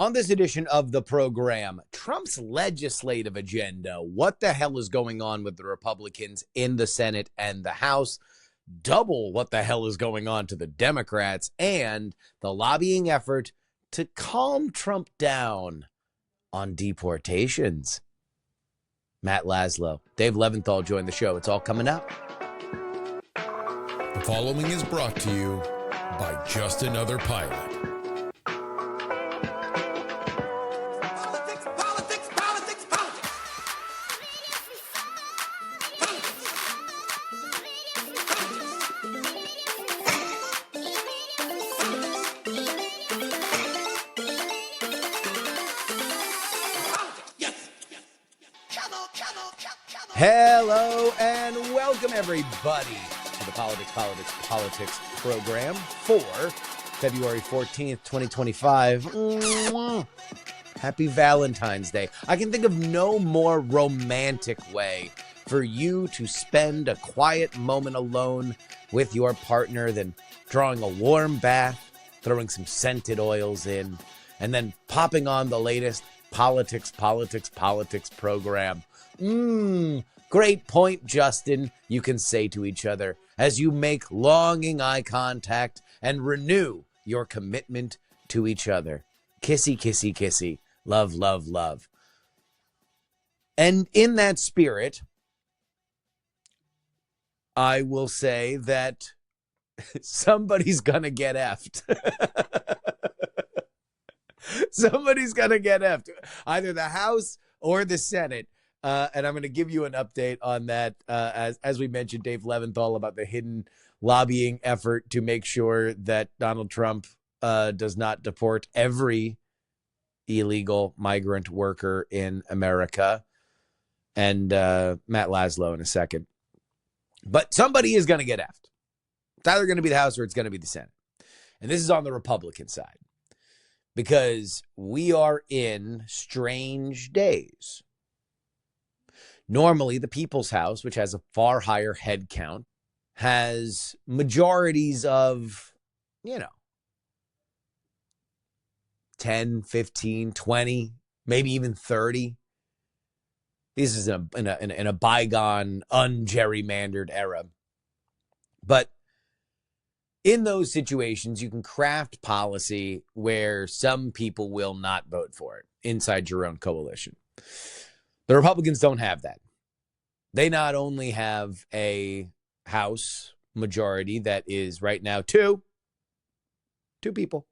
On this edition of the program, Trump's legislative agenda. What the hell is going on with the Republicans in the Senate and the House? Double what the hell is going on to the Democrats and the lobbying effort to calm Trump down on deportations. Matt Laszlo, Dave Leventhal joined the show. It's all coming up. The following is brought to you by Just Another Pilot. Hello and welcome everybody to the Politics program for February 14th, 2025. Happy Valentine's Day. I can think of no more romantic way for you to spend a quiet moment alone with your partner than drawing a warm bath, throwing some scented oils in, and then popping on the latest Politics program. Great point, Justin, you can say to each other as you make longing eye contact and renew your commitment to each other. Kissy, kissy, kissy. Love, love, love. And in that spirit, I will say that somebody's going to get effed. Somebody's going to get effed. Either the House or the Senate. And I'm going to give you an update on that, as we mentioned, Dave Levinthal, about the hidden lobbying effort to make sure that Donald Trump does not deport every illegal migrant worker in America, and Matt Laszlo in a second. But somebody is going to get effed. It's either going to be the House or it's going to be the Senate. And this is on the Republican side, because we are in strange days. Normally, the People's House, which has a far higher head count, has majorities of, 10, 15, 20, maybe even 30. This is in a bygone, ungerrymandered era. But in those situations, you can craft policy where some people will not vote for it inside your own coalition. The Republicans don't have that. They not only have a House majority that is right now two people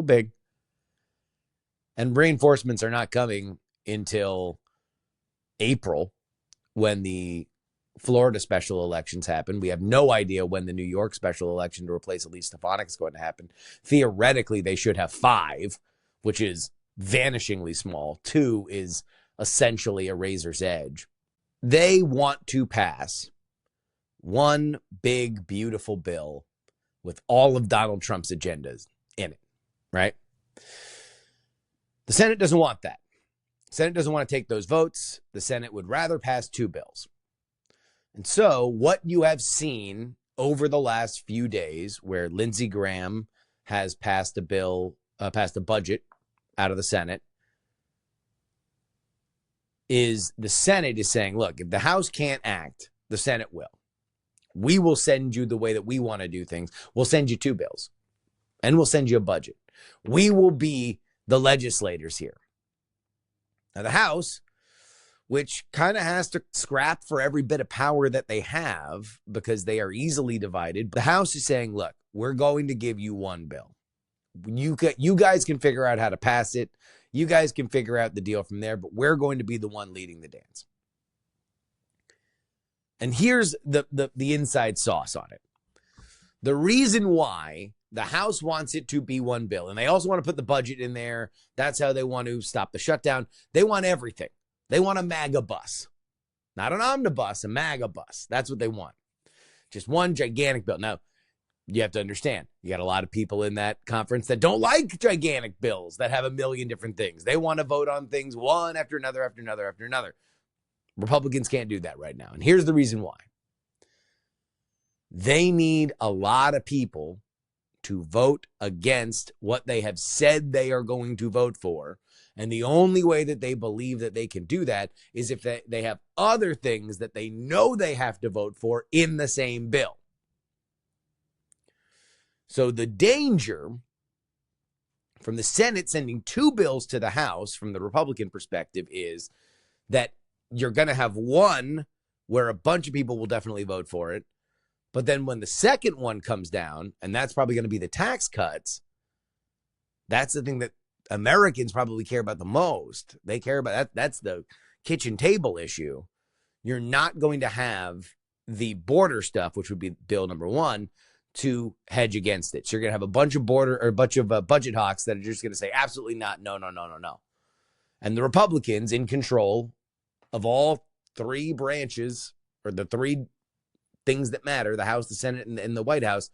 big, and reinforcements are not coming until April when the Florida special elections happen. We have no idea when the New York special election to replace Elise Stefanik is going to happen. Theoretically, they should have 5, which is vanishingly small. 2 is essentially a razor's edge. They want to pass one big, beautiful bill with all of Donald Trump's agendas in it, right? The Senate doesn't want that. The Senate doesn't want to take those votes. The Senate would rather pass 2 bills. And so what you have seen over the last few days, where Lindsey Graham has passed a bill, passed a budget out of the Senate, is the Senate is saying, look, if the House can't act, the Senate will. We will send you the way that we want to do things. We'll send you 2 bills, and we'll send you a budget. We will be the legislators here. Now, the House, which kind of has to scrap for every bit of power that they have because they are easily divided, the House is saying, look, we're going to give you 1 bill. You guys can figure out how to pass it. You guys can figure out the deal from there, but we're going to be the one leading the dance. And here's the inside sauce on it. The reason why the House wants it to be 1 bill, and they also want to put the budget in there. That's how they want to stop the shutdown. They want everything. They want a MAGA bus. Not an omnibus, a MAGA bus. That's what they want. Just one gigantic bill. Now, you have to understand, you got a lot of people in that conference that don't like gigantic bills that have a million different things. They want to vote on things one after another, after another, after another. Republicans can't do that right now. And here's the reason why. They need a lot of people to vote against what they have said they are going to vote for. And the only way that they believe that they can do that is if they have other things that they know they have to vote for in the same bill. So the danger from the Senate sending two bills to the House from the Republican perspective is that you're going to have one where a bunch of people will definitely vote for it. But then when the second one comes down, and that's probably going to be the tax cuts, that's the thing that Americans probably care about the most. They care about that. That's the kitchen table issue. You're not going to have the border stuff, which would be bill number one, to hedge against it. So you're going to have a bunch of budget hawks that are just going to say absolutely not, no. And the Republicans in control of all three branches, or the three things that matter, the House, the Senate, and the White House,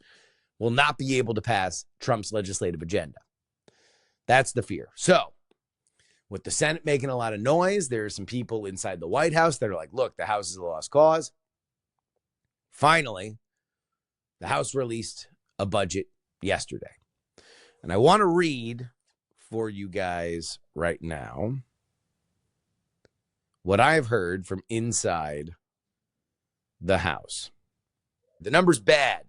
will not be able to pass Trump's legislative agenda. That's the fear. So with the Senate making a lot of noise, there are some people inside the White House that are like, look, the House is a lost cause. Finally, the House released a budget yesterday. And I want to read for you guys right now what I've heard from inside the House. The number's bad.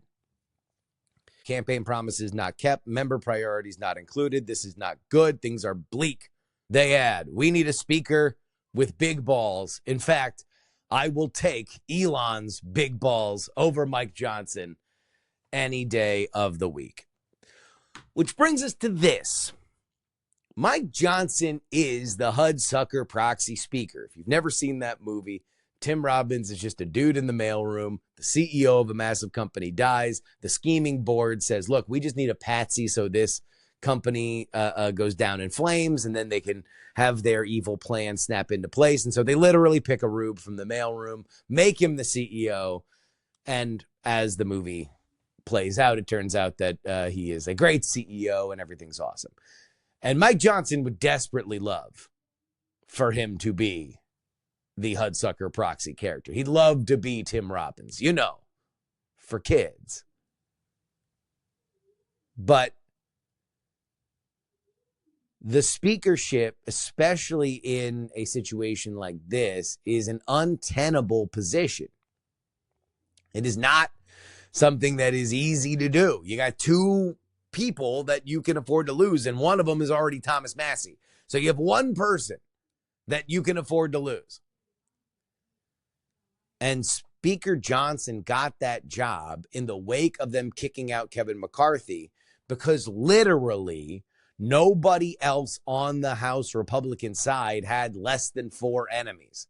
Campaign promises not kept. Member priorities not included. This is not good. Things are bleak. They add, we need a speaker with big balls. In fact, I will take Elon's big balls over Mike Johnson any day of the week. Which brings us to this. Mike Johnson is the Hudsucker Proxy Speaker. If you've never seen that movie, Tim Robbins is just a dude in the mailroom. The CEO of a massive company dies. The scheming board says, look, we just need a patsy so this company goes down in flames, and then they can have their evil plan snap into place. And so they literally pick a rube from the mailroom, make him the CEO, and as the movie plays out, it turns out that he is a great CEO and everything's awesome. And Mike Johnson would desperately love for him to be the Hudsucker Proxy character. He'd love to be Tim Robbins, for kids. But the speakership, especially in a situation like this, is an untenable position. It is not something that is easy to do. You got two people that you can afford to lose, and one of them is already Thomas Massie. So you have one person that you can afford to lose. And Speaker Johnson got that job in the wake of them kicking out Kevin McCarthy because literally nobody else on the House Republican side had less than 4 enemies.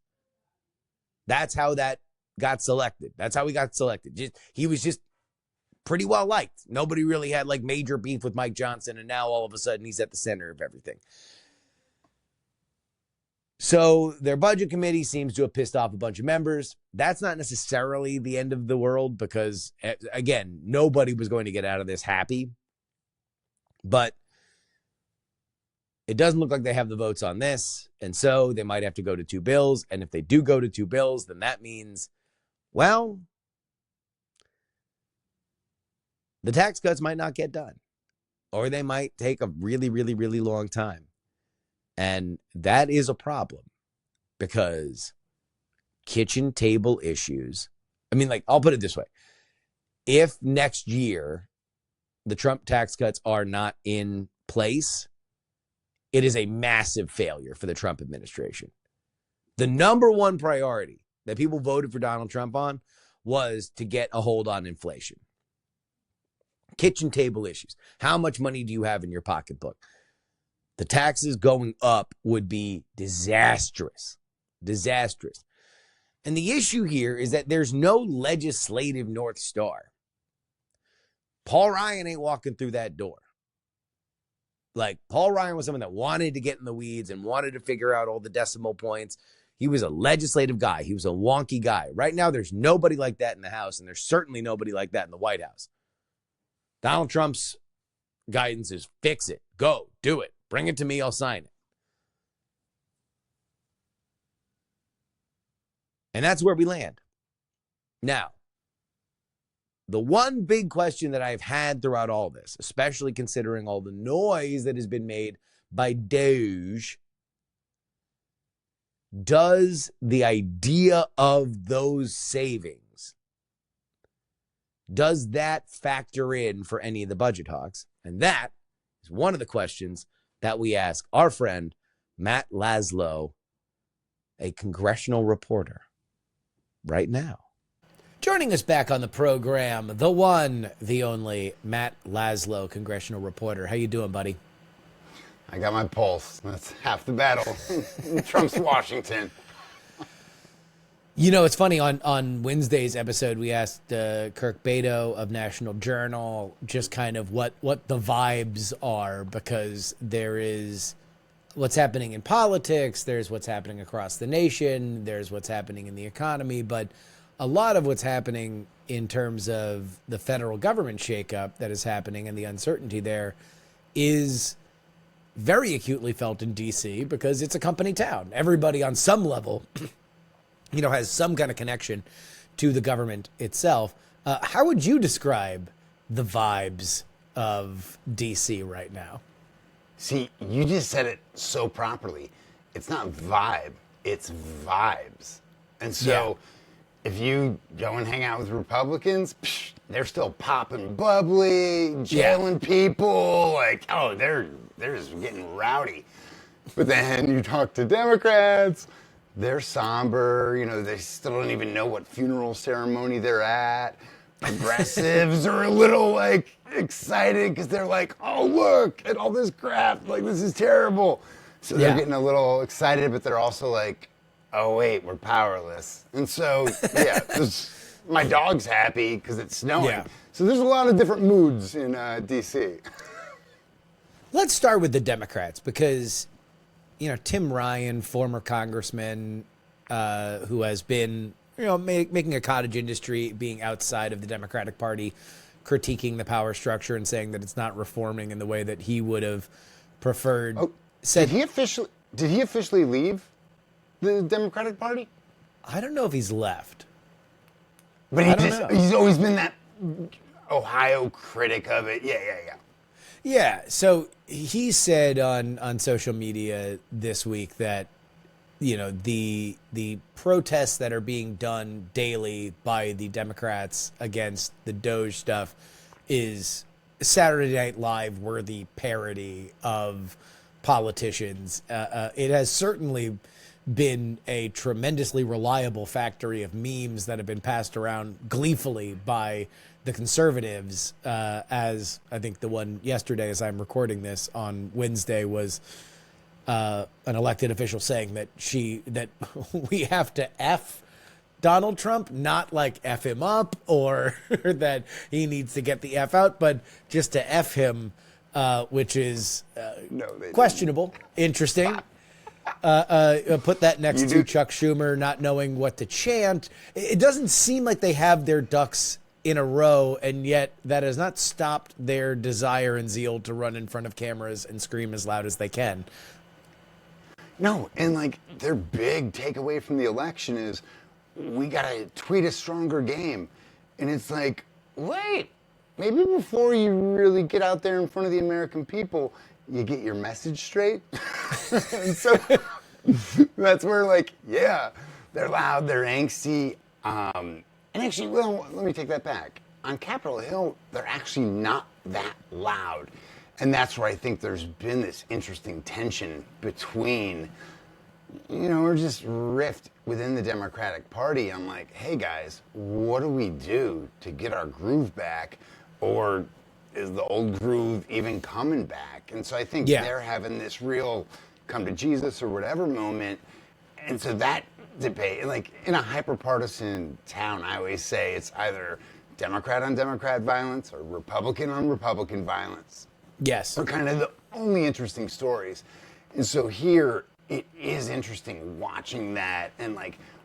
That's how that got selected. That's how he got selected. He was just pretty well liked. Nobody really had like major beef with Mike Johnson, and now all of a sudden he's at the center of everything. So their budget committee seems to have pissed off a bunch of members. That's not necessarily the end of the world because, again, nobody was going to get out of this happy. But it doesn't look like they have the votes on this, and so they might have to go to 2 bills. And if they do go to 2 bills, then that means, well, the tax cuts might not get done, or they might take a really, really, really long time. And that is a problem because kitchen table issues. I mean, like, I'll put it this way. If next year the Trump tax cuts are not in place, it is a massive failure for the Trump administration. The number one priority that people voted for Donald Trump on was to get a hold on inflation. Kitchen table issues. How much money do you have in your pocketbook? The taxes going up would be disastrous. Disastrous. And the issue here is that there's no legislative North Star. Paul Ryan ain't walking through that door. Like, Paul Ryan was someone that wanted to get in the weeds and wanted to figure out all the decimal points. He was a legislative guy. He was a wonky guy. Right now, there's nobody like that in the House, and there's certainly nobody like that in the White House. Donald Trump's guidance is fix it. Go. Do it. Bring it to me. I'll sign it. And that's where we land. Now, the one big question that I've had throughout all this, especially considering all the noise that has been made by Doge, does the idea of those savings, does that factor in for any of the budget talks? And that is one of the questions that we ask our friend, Matt Laszlo, a congressional reporter, right now. Joining us back on the program, the one, the only, Matt Laszlo, congressional reporter. How you doing, buddy? I got my pulse. That's half the battle. Trump's Washington. You know, it's funny, on Wednesday's episode, we asked Kirk Beto of National Journal just kind of what the vibes are, because there is what's happening in politics, there's what's happening across the nation, there's what's happening in the economy, but a lot of what's happening in terms of the federal government shakeup that is happening and the uncertainty there is very acutely felt in D.C. because it's a company town. Everybody on some level, has some kind of connection to the government itself. How would you describe the vibes of D.C. right now? See, you just said it so properly. It's not vibe, it's vibes. And so if you go and hang out with Republicans, they're still popping bubbly, jailing people. Like, oh, they're just getting rowdy. But then you talk to Democrats, they're somber. They still don't even know what funeral ceremony they're at. Progressives are a little, excited because they're like, oh, look at all this crap. Like, this is terrible. So they're getting a little excited, but they're also like, oh, wait, we're powerless. And so, my dog's happy because it's snowing. Yeah. So there's a lot of different moods in D.C. Let's start with the Democrats because, Tim Ryan, former congressman who has been, making a cottage industry, being outside of the Democratic Party, critiquing the power structure and saying that it's not reforming in the way that he would have preferred. Oh, did he officially leave the Democratic Party? I don't know if he's left. But he's always been that Ohio critic of it. Yeah. Yeah, so he said on social media this week that, the protests that are being done daily by the Democrats against the Doge stuff is Saturday Night Live worthy parody of politicians. It has certainly been a tremendously reliable factory of memes that have been passed around gleefully by the conservatives, as I think the one yesterday, as I'm recording this on Wednesday, was an elected official saying that we have to F Donald Trump, not like F him up or that he needs to get the F out, but just to F him, which is questionable, interesting. Put that next to Chuck Schumer not knowing what to chant. It doesn't seem like they have their ducks in a row, and yet that has not stopped their desire and zeal to run in front of cameras and scream as loud as they can. No, and their big takeaway from the election is we got to tweet a stronger game. And it's like, wait, maybe before you really get out there in front of the American people, you get your message straight. And so that's where they're loud, they're angsty. And actually, let me take that back. On Capitol Hill, they're actually not that loud. And that's where I think there's been this interesting tension between, or just rift within the Democratic Party. I'm like, hey guys, what do we do to get our groove back? Or is the old groove even coming back? And so I think they're having this real come to Jesus or whatever moment. And so that debate, in a hyper-partisan town, I always say it's either Democrat on Democrat violence or Republican on Republican violence. Yes. Are kind of the only interesting stories. And so here, it is interesting watching that. And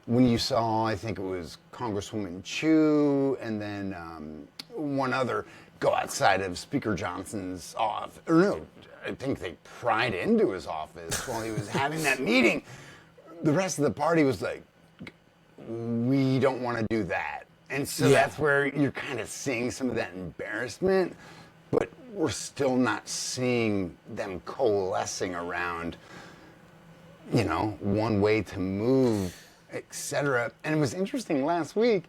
when you saw, I think it was Congresswoman Chu and then one other go outside of Speaker Johnson's office, or no, I think they pried into his office while he was having that meeting. The rest of the party was like, we don't want to do that. And so that's where you're kind of seeing some of that embarrassment, but we're still not seeing them coalescing around, one way to move, etc. And it was interesting last week,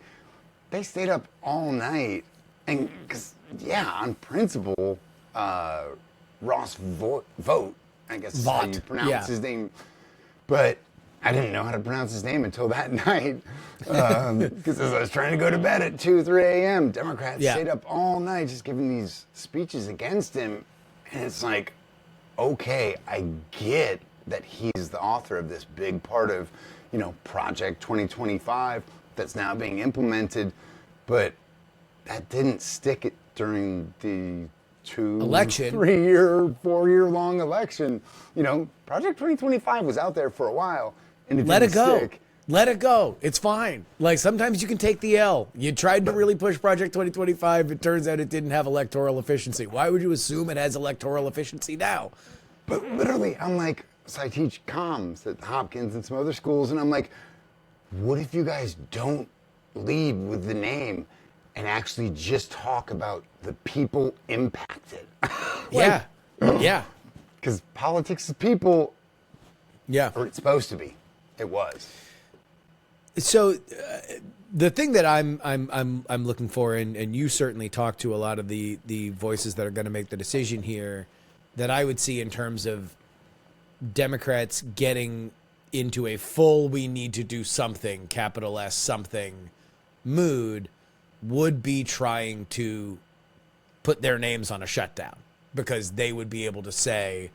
they stayed up all night, and because, on principle, Ross Vogt, I guess is how you pronounce his name, but I didn't know how to pronounce his name until that night, because as I was trying to go to bed at 2, 3 a.m., Democrats stayed up all night just giving these speeches against him, and it's like, okay, I get that he's the author of this big part of, Project 2025 that's now being implemented, but that didn't stick it during the 3-year, 4-year-long election. Project 2025 was out there for a while, and it didn't stick. Let it go. It's fine. Like, sometimes you can take the L. You tried to really push Project 2025. It turns out it didn't have electoral efficiency. Why would you assume it has electoral efficiency now? But literally, I'm like, so I teach comms at Hopkins and some other schools, and I'm like, what if you guys don't lead with the name and actually just talk about the people impacted? Yeah. Because politics is people. Yeah. Or it's supposed to be. It was. So the thing that I'm looking for, and you certainly talk to a lot of the voices that are going to make the decision here, that I would see in terms of Democrats getting into a full we need to do something, capital S something mood, would be trying to put their names on a shutdown, because they would be able to say,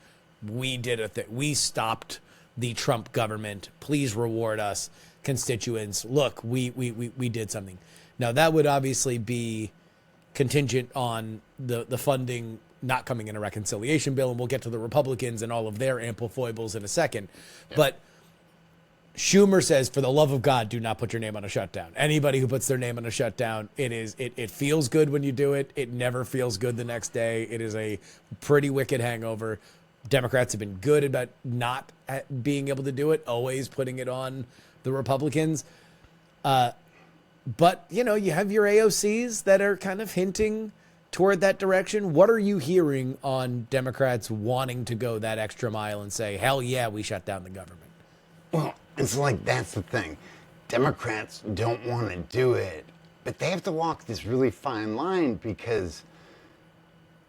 we did a thing, we stopped the Trump government, please reward us, constituents, look, we did something. Now that would obviously be contingent on the funding not coming in a reconciliation bill, and we'll get to the Republicans and all of their ample foibles in a second. But Schumer says, for the love of God, do not put your name on a shutdown. Anybody who puts their name on a shutdown, it feels good when you do it. It never feels good the next day. It is a pretty wicked hangover. Democrats have been good about not being able to do it, always putting it on the Republicans. But, you have your AOCs that are kind of hinting toward that direction. What are you hearing on Democrats wanting to go that extra mile and say, hell yeah, we shut down the government? Well, it's like, that's the thing. Democrats don't want to do it, but they have to walk this really fine line, because,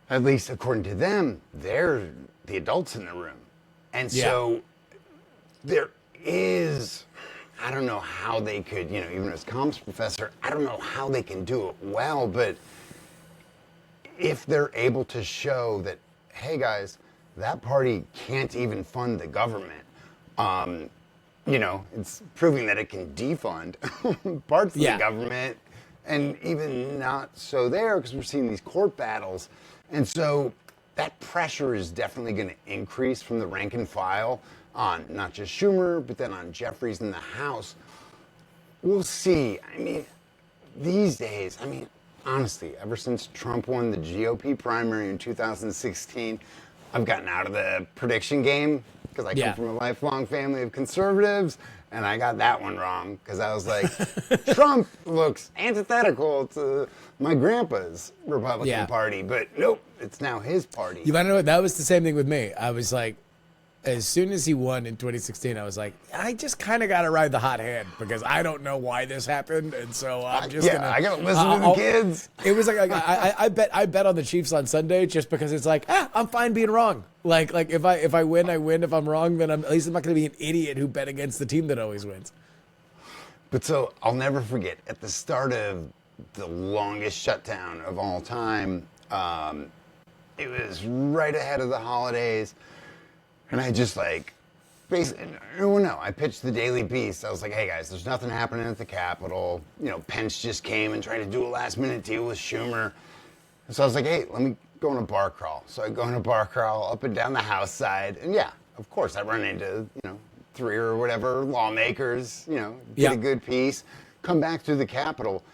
at least according to them, they're the adults in the room. And so there is, I don't know how they could, even as comms professor, I don't know how they can do it well, but if they're able to show that, hey guys, that party can't even fund the government, it's proving that it can defund parts of the government, and even not so there, because we're seeing these court battles. And so that pressure is definitely going to increase from the rank and file on not just Schumer, but then on Jeffries in the House. We'll see. I mean, these days, honestly, ever since Trump won the GOP primary in 2016, I've gotten out of the prediction game, because I come from a lifelong family of conservatives, and I got that one wrong, because I was like, Trump looks antithetical to my grandpa's Republican Party, but nope, it's now his party. You want to know what? That was the same thing with me. I was like, as soon as he won in 2016, I was like, I just kind of got to ride the hot hand, because I don't know why this happened, and so I'm just gonna. I gotta listen to the kids. It was like I bet on the Chiefs on Sunday, just because it's like, I'm fine being wrong. Like if I win, I win. If I'm wrong, then at least I'm not gonna be an idiot who bet against the team that always wins. But so I'll never forget, at the start of the longest shutdown of all time, it was right ahead of the holidays. And I just basically, I pitched the Daily Beast. I was like, hey guys, there's nothing happening at the Capitol. Pence just came and tried to do a last minute deal with Schumer. And so I was like, hey, let me go on a bar crawl. So I go on a bar crawl up and down the House side. And of course I run into, 3 or whatever lawmakers, get a good piece, come back through the Capitol.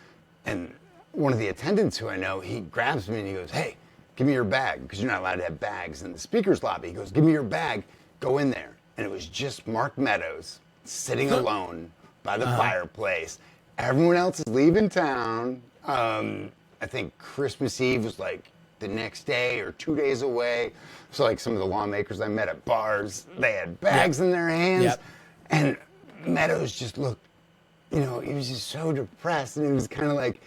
And one of the attendants who I know, he grabs me and he goes, hey, give me your bag, because you're not allowed to have bags in the speaker's lobby. He goes, give me your bag, go in there. And it was just Mark Meadows sitting alone by the fireplace. everyone else is leaving town. I think Christmas Eve was like the next day or 2 days away. So like some of the lawmakers I met at bars, they had bags in their hands. Yep. And Meadows just looked, he was just so depressed. And it was kind of like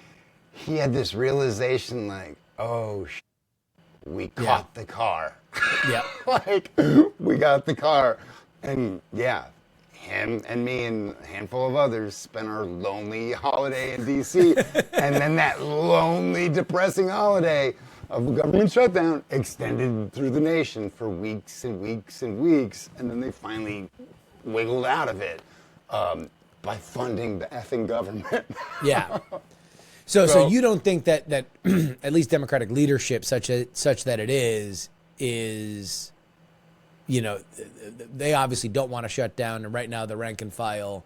he had this realization like, oh, we caught the car. Yeah. Like, we got the car. And yeah, him and me and a handful of others spent our lonely holiday in D.C. And then that lonely, depressing holiday of a government shutdown extended through the nation for weeks and weeks and weeks. And then they finally wiggled out of it by funding the effing government. Yeah. So you don't think that at least Democratic leadership, such that it is, they obviously don't want to shut down, and right now the rank and file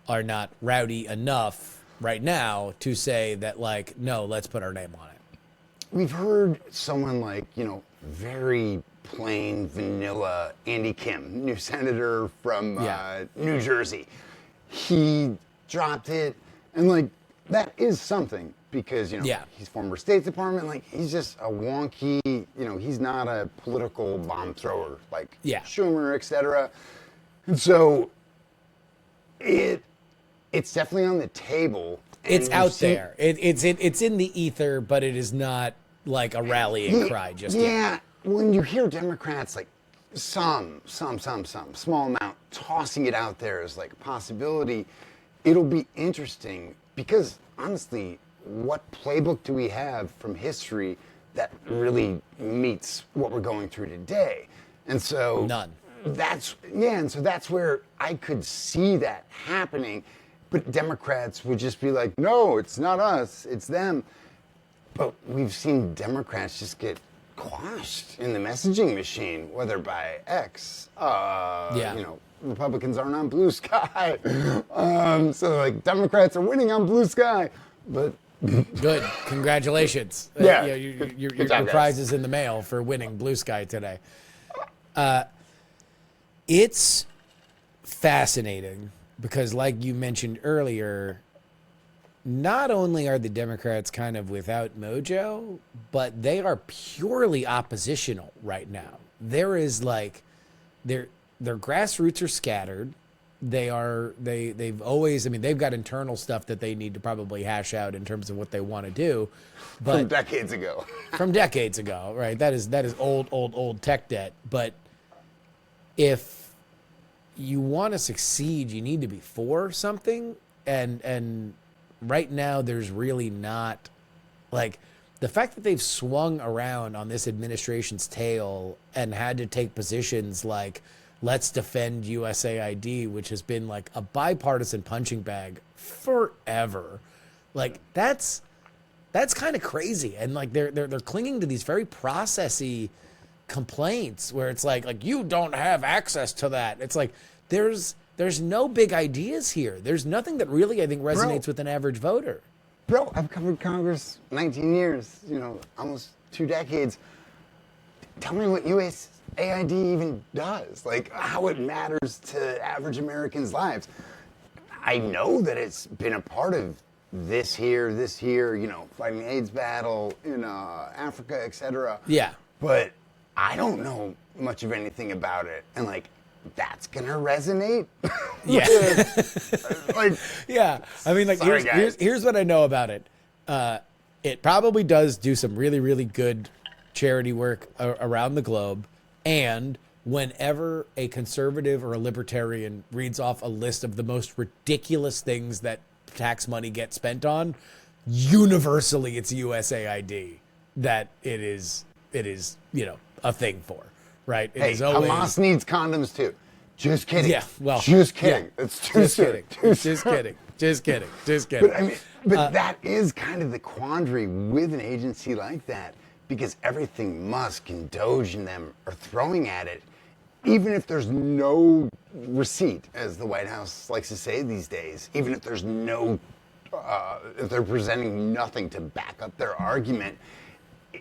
are not rowdy enough right now to say that, like, no, let's put our name on it. We've heard someone like, very plain vanilla Andy Kim, new senator from New Jersey. He dropped it, and like, that is something because, he's former State Department. Like, he's just a wonky, he's not a political bomb thrower like Schumer, et cetera. And so it's definitely on the table. It's out there. It's in the ether, but it is not like a rallying cry just yet. Yeah, when you hear Democrats, like some small amount, tossing it out there as like a possibility, it'll be interesting because honestly, what playbook do we have from history that really meets what we're going through today? And so none. And so that's where I could see that happening. But Democrats would just be like, no, it's not us, it's them. But we've seen Democrats just get quashed in the messaging machine, whether by X, Republicans aren't on blue sky. So like Democrats are winning on blue sky, but good. Congratulations. Your prize is in the mail for winning blue sky today. It's fascinating because, like you mentioned earlier, not only are the Democrats kind of without mojo, but they are purely oppositional right now. There is like their grassroots are scattered. They've always, they've got internal stuff that they need to probably hash out in terms of what they want to do. But from decades ago. From decades ago, right? That is old tech debt. But if you want to succeed, you need to be for something. And right now there's really not, like, the fact that they've swung around on this administration's tail and had to take positions like, let's defend USAID, which has been like a bipartisan punching bag forever. Like, that's kind of crazy. And like they're clinging to these very processy complaints where it's like you don't have access to that. It's like there's no big ideas here. There's nothing that really, I think, resonates with an average voter. Bro, I've covered Congress 19 years, almost 2 decades. Tell me what USAID even does, like how it matters to average Americans' lives. I know that it's been a part of this year, fighting the AIDS battle in Africa, etc. Yeah. But I don't know much of anything about it. And like, that's gonna resonate. Yeah. Like, yeah. I mean, like, sorry, here's what I know about it. It probably does do some really, really good charity work around the globe. And whenever a conservative or a libertarian reads off a list of the most ridiculous things that tax money gets spent on, universally it's USAID that it is a thing for. Right? Hey, Hamas needs condoms too. Just kidding. Yeah, well, just kidding. Yeah. It's too soon. Just kidding. But that is kind of the quandary with an agency like that, because everything Musk and Doge and them are throwing at it, even if there's no receipt, as the White House likes to say these days, even if there's if they're presenting nothing to back up their argument,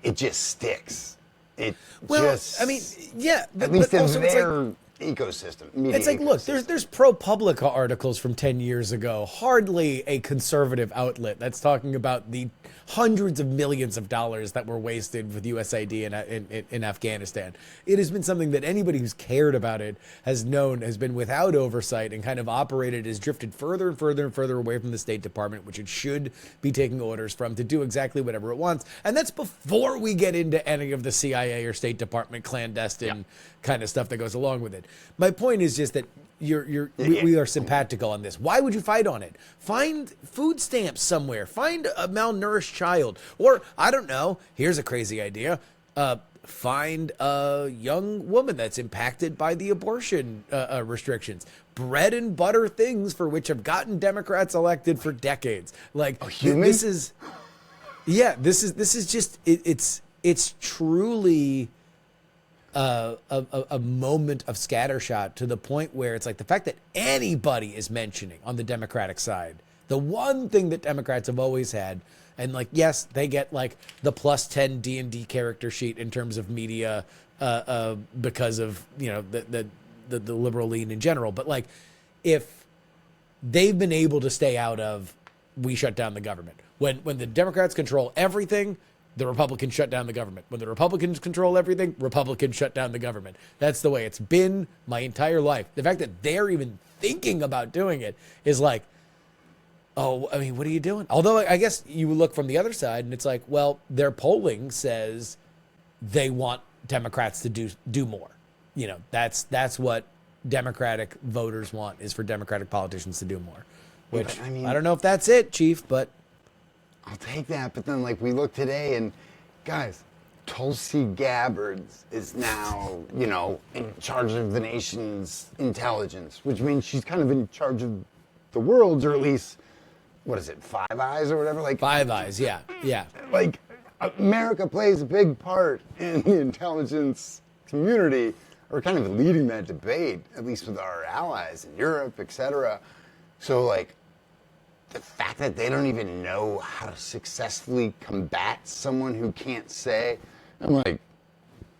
it just sticks. At least in their ecosystem. Media It's like, ecosystem. look, there's ProPublica articles from 10 years ago. Hardly a conservative outlet that's talking about the hundreds of millions of dollars that were wasted with USAID in Afghanistan. It has been something that anybody who's cared about it has known has been without oversight and kind of operated has drifted further and further and further away from the State Department, which it should be taking orders from to do exactly whatever it wants. And that's before we get into any of the CIA or State Department clandestine kind of stuff that goes along with it. My point is just that we are simpatico on this. Why would you fight on it? Find food stamps somewhere. Find a malnourished child. Or, I don't know, here's a crazy idea. Find a young woman that's impacted by the abortion restrictions. Bread and butter things for which have gotten Democrats elected for decades. Like, this is just, it's truly a moment of scattershot to the point where it's like the fact that anybody is mentioning on the Democratic side, the one thing that Democrats have always had, and like, yes, they get like the plus 10 D&D character sheet in terms of media because of, you know, the liberal lean in general. But like, if they've been able to stay out of, we shut down the government. When the Democrats control everything, the Republicans shut down the government. When the Republicans control everything, Republicans shut down the government. That's the way it's been my entire life. The fact that they're even thinking about doing it is like, oh, I mean, what are you doing? Although I guess you look from the other side and it's like, well, their polling says they want Democrats to do more. You know, that's what Democratic voters want, is for Democratic politicians to do more. Which, I mean, I don't know if that's it, Chief, but I'll take that. But then, like, we look today and, guys, Tulsi Gabbard is now, you know, in charge of the nation's intelligence, which means she's kind of in charge of the world's, or at least, what is it, Five Eyes or whatever? Like Five Eyes, yeah. Like, America plays a big part in the intelligence community, or kind of leading that debate, at least with our allies in Europe, etc. So, like, the fact that they don't even know how to successfully combat someone who can't say, I'm like,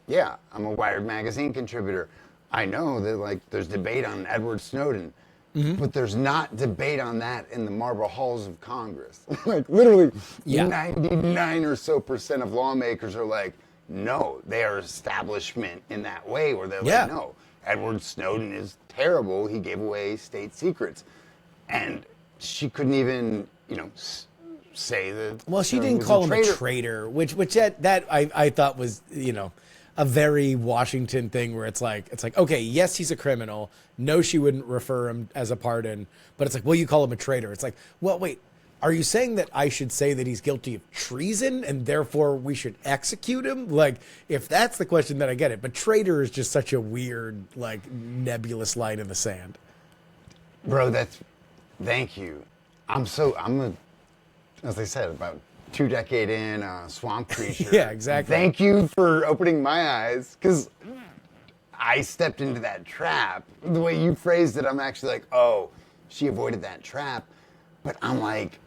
yeah, I'm a Wired magazine contributor. I know that, like, there's debate on Edward Snowden, but there's not debate on that in the marble halls of Congress. Like, literally, 99 or so % of lawmakers are like, no, they are establishment in that way, where they're like, no, Edward Snowden is terrible. He gave away state secrets. And she couldn't even, you know, say that. Well, she didn't call him a traitor, which that I thought was, you know, a very Washington thing, where it's like, okay, yes, he's a criminal. No, she wouldn't refer him as a pardon, but it's like, well, you call him a traitor. It's like, well, wait, are you saying that I should say that he's guilty of treason and therefore we should execute him? Like, if that's the question, then I get it. But traitor is just such a weird, like, nebulous line in the sand. Bro, thank you. As I said, about 2 decades in, swamp creature. Yeah, exactly. Thank you for opening my eyes, because I stepped into that trap. The way you phrased it, I'm actually like, oh, she avoided that trap. But I'm like,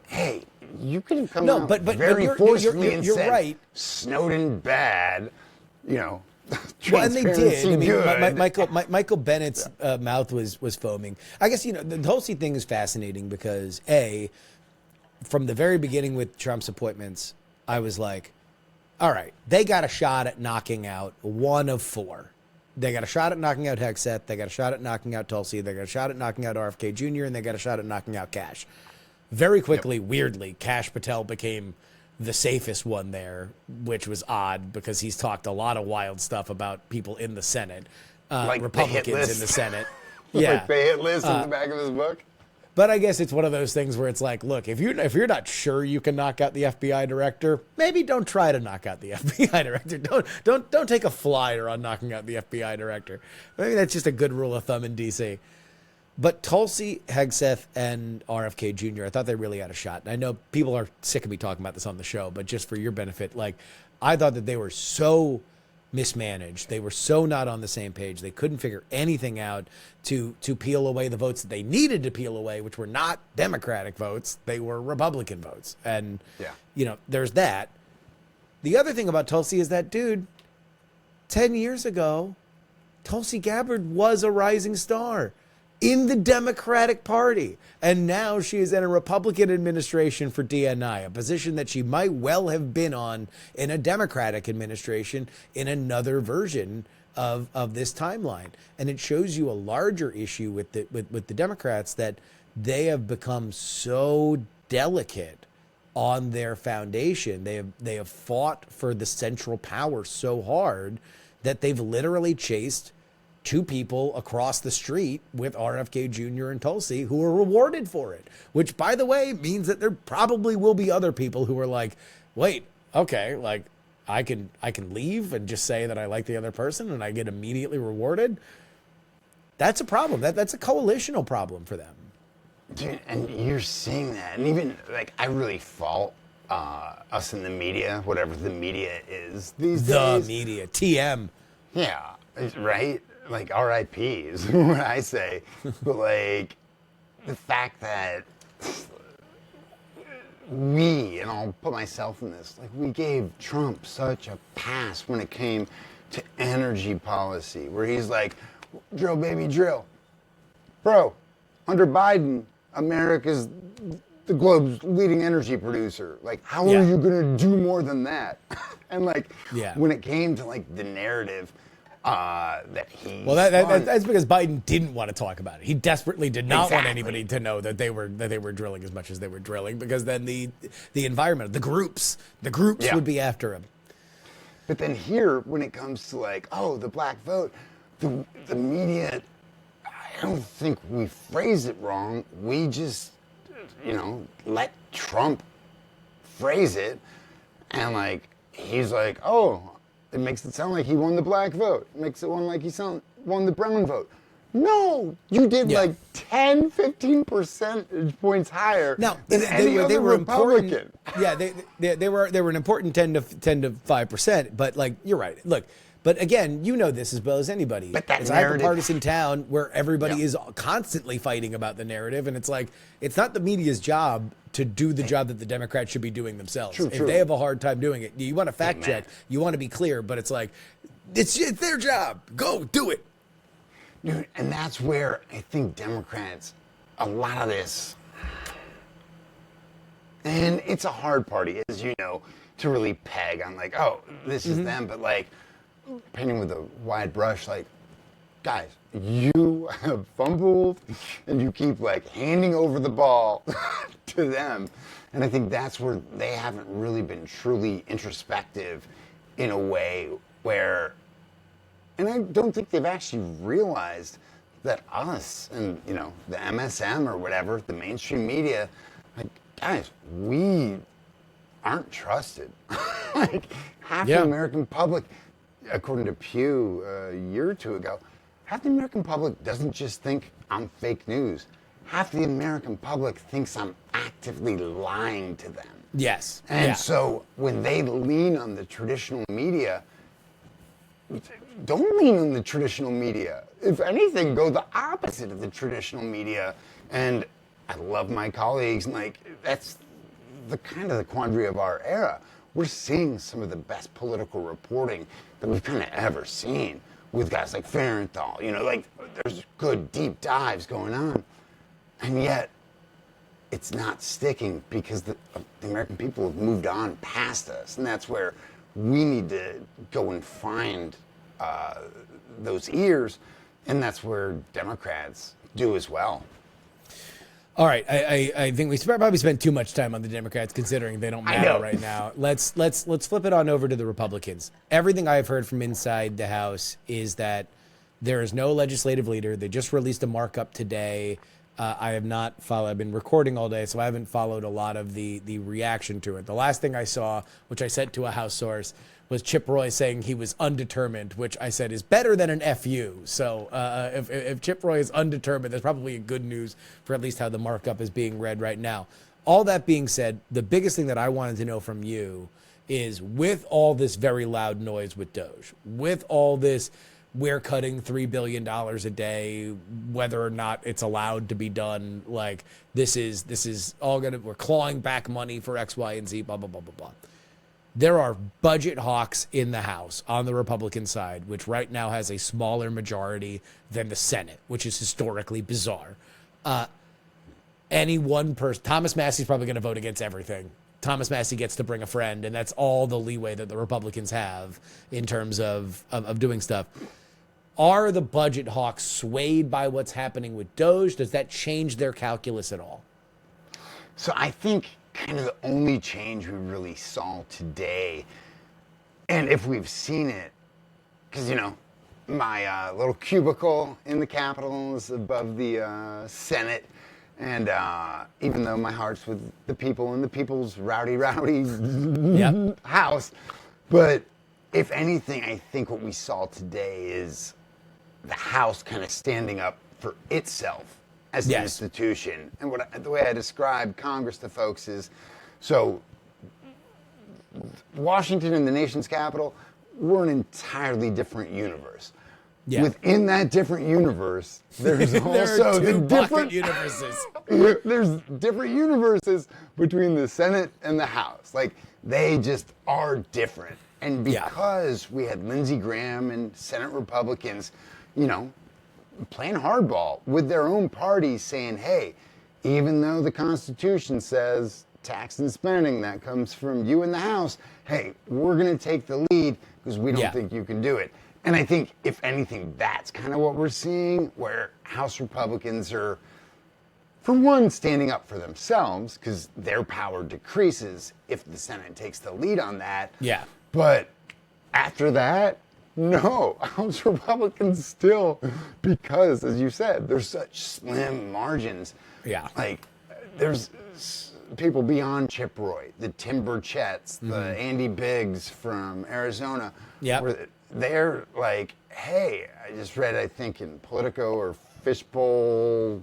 hey, you could have come out very forcefully and said, right. Snowden bad, you know. Well, and they did. I mean, Michael Bennett's Yeah. Mouth was foaming. I guess, you know, the Tulsi thing is fascinating because, from the very beginning with Trump's appointments, I was like, all right, they got a shot at knocking out one of 4. They got a shot at knocking out Hegseth. They got a shot at knocking out Tulsi. They got a shot at knocking out RFK Jr. And they got a shot at knocking out Kash. Very quickly, weirdly, Kash Patel became the safest one there, which was odd because he's talked a lot of wild stuff about people in the Senate, like Republicans in the Senate. Yeah, like the hit list in the back of his book. But I guess it's one of those things where it's like, look, if you're not sure you can knock out the FBI director, maybe don't try to knock out the FBI director. Don't take a flyer on knocking out the FBI director. Maybe that's just a good rule of thumb in DC. But Tulsi, Hegseth, and RFK Jr., I thought they really had a shot. And I know people are sick of me talking about this on the show, but just for your benefit, like, I thought that they were so mismanaged. They were so not on the same page. They couldn't figure anything out to peel away the votes that they needed to peel away, which were not Democratic votes. They were Republican votes. And, you know, there's that. The other thing about Tulsi is that, dude, 10 years ago, Tulsi Gabbard was a rising star in the Democratic Party. And now she is in a Republican administration for DNI, a position that she might well have been on in a Democratic administration in another version of this timeline. And it shows you a larger issue with the Democrats, that they have become so delicate on their foundation. They have fought for the central power so hard that they've literally chased two people across the street with RFK Jr. and Tulsi who are rewarded for it, which, by the way, means that there probably will be other people who are like, wait, okay, like I can leave and just say that I like the other person and I get immediately rewarded. That's a problem. That's a coalitional problem for them. Dude, and you're seeing that. And even, like, I really fault us in the media, whatever the media is these days. The media, TM. Yeah, right? Like, RIP is what I say. But, like, the fact that we, and I'll put myself in this, like, we gave Trump such a pass when it came to energy policy, where he's like, drill, baby, drill. Bro, under Biden, America's the globe's leading energy producer. Like, how are you going to do more than that? And, like, when it came to, like, the narrative that he... Well, that's because Biden didn't want to talk about it. He desperately did not want anybody to know that they were drilling as much as they were drilling, because then the environment, the groups would be after him. But then here, when it comes to, like, oh, the black vote, the media... I don't think we phrase it wrong. We just, let Trump phrase it. And, like, he's like, oh, it makes it sound like he won the black vote. It makes it sound like he won the brown vote. No, you did like 10, 15 percentage points higher than any other Republican. Yeah, they were an important 10 to 5%. But, like, you're right. Look. But again, you know this as well as anybody. But that it's a narrative, hyper-partisan town where everybody is constantly fighting about the narrative, and it's like, it's not the media's job to do the job that the Democrats should be doing themselves. True. If they have a hard time doing it, you want to fact check, you want to be clear, but it's like, it's their job. Go do it. Dude, and that's where I think Democrats, a lot of this, and it's a hard party, as you know, to really peg on, like, oh, this is them, but, like, painting with a wide brush, like, guys, you have fumbled and you keep, like, handing over the ball to them. And I think that's where they haven't really been truly introspective in a way where, and I don't think they've actually realized that us and, the MSM or whatever, the mainstream media, like, guys, we aren't trusted. Like, half the American public, according to Pew a year or two ago, half the American public doesn't just think I'm fake news. Half the American public thinks I'm actively lying to them. Yes. And so when they lean on the traditional media, don't lean on the traditional media. If anything, go the opposite of the traditional media. And I love my colleagues, and, like, that's the kind of the quandary of our era. We're seeing some of the best political reporting that we've kind of ever seen with guys like Leventhal. Like, there's good deep dives going on. And yet, it's not sticking because the American people have moved on past us. And that's where we need to go and find those ears. And that's where Democrats do as well. All right, I think we probably spent too much time on the Democrats, considering they don't matter right now. Let's flip it on over to the Republicans. Everything I've heard from inside the House is that there is no legislative leader. They just released a markup today. I have not followed. I've been recording all day, so I haven't followed a lot of the reaction to it. The last thing I saw, which I sent to a House source, was Chip Roy saying he was undetermined, which I said is better than an FU. So if Chip Roy is undetermined, that's probably a good news for at least how the markup is being read right now. All that being said, the biggest thing that I wanted to know from you is, with all this very loud noise with Doge, with all this, we're cutting $3 billion a day, whether or not it's allowed to be done, like, this is all we're clawing back money for X, Y, and Z, blah, blah, blah, blah, blah. there are budget hawks in the House on the Republican side, which right now has a smaller majority than the Senate, which is historically bizarre. Any one person, Thomas Massey's probably going to vote against everything. Thomas Massey gets to bring a friend, and that's all the leeway that the Republicans have in terms of doing stuff. Are the budget hawks swayed by what's happening with Doge? Does that change their calculus at all? So I think kind of the only change we really saw today, and if we've seen it, because, my little cubicle in the Capitol is above the Senate. And even though my heart's with the people in the people's rowdy Yep. house, but if anything, I think what we saw today is the House kind of standing up for itself as an institution. And the way I describe Congress to folks is, so Washington and the nation's capital, we're an entirely different universe. Yeah. Within that different universe, there's also the different universes. There's different universes between the Senate and the House. Like, they just are different. And because we had Lindsey Graham and Senate Republicans, playing hardball with their own parties saying, hey, even though the Constitution says tax and spending, that comes from you in the House, hey, we're going to take the lead because we don't think you can do it. And I think, if anything, that's kind of what we're seeing, where House Republicans are, for one, standing up for themselves, because their power decreases if the Senate takes the lead on that. Yeah. But after that, no, House Republicans still, because, as you said, there's such slim margins. Yeah. Like, there's people beyond Chip Roy, the Tim Burchetts, the Andy Biggs from Arizona. Yeah. They're like, hey, I just read, I think, in Politico or Fishbowl,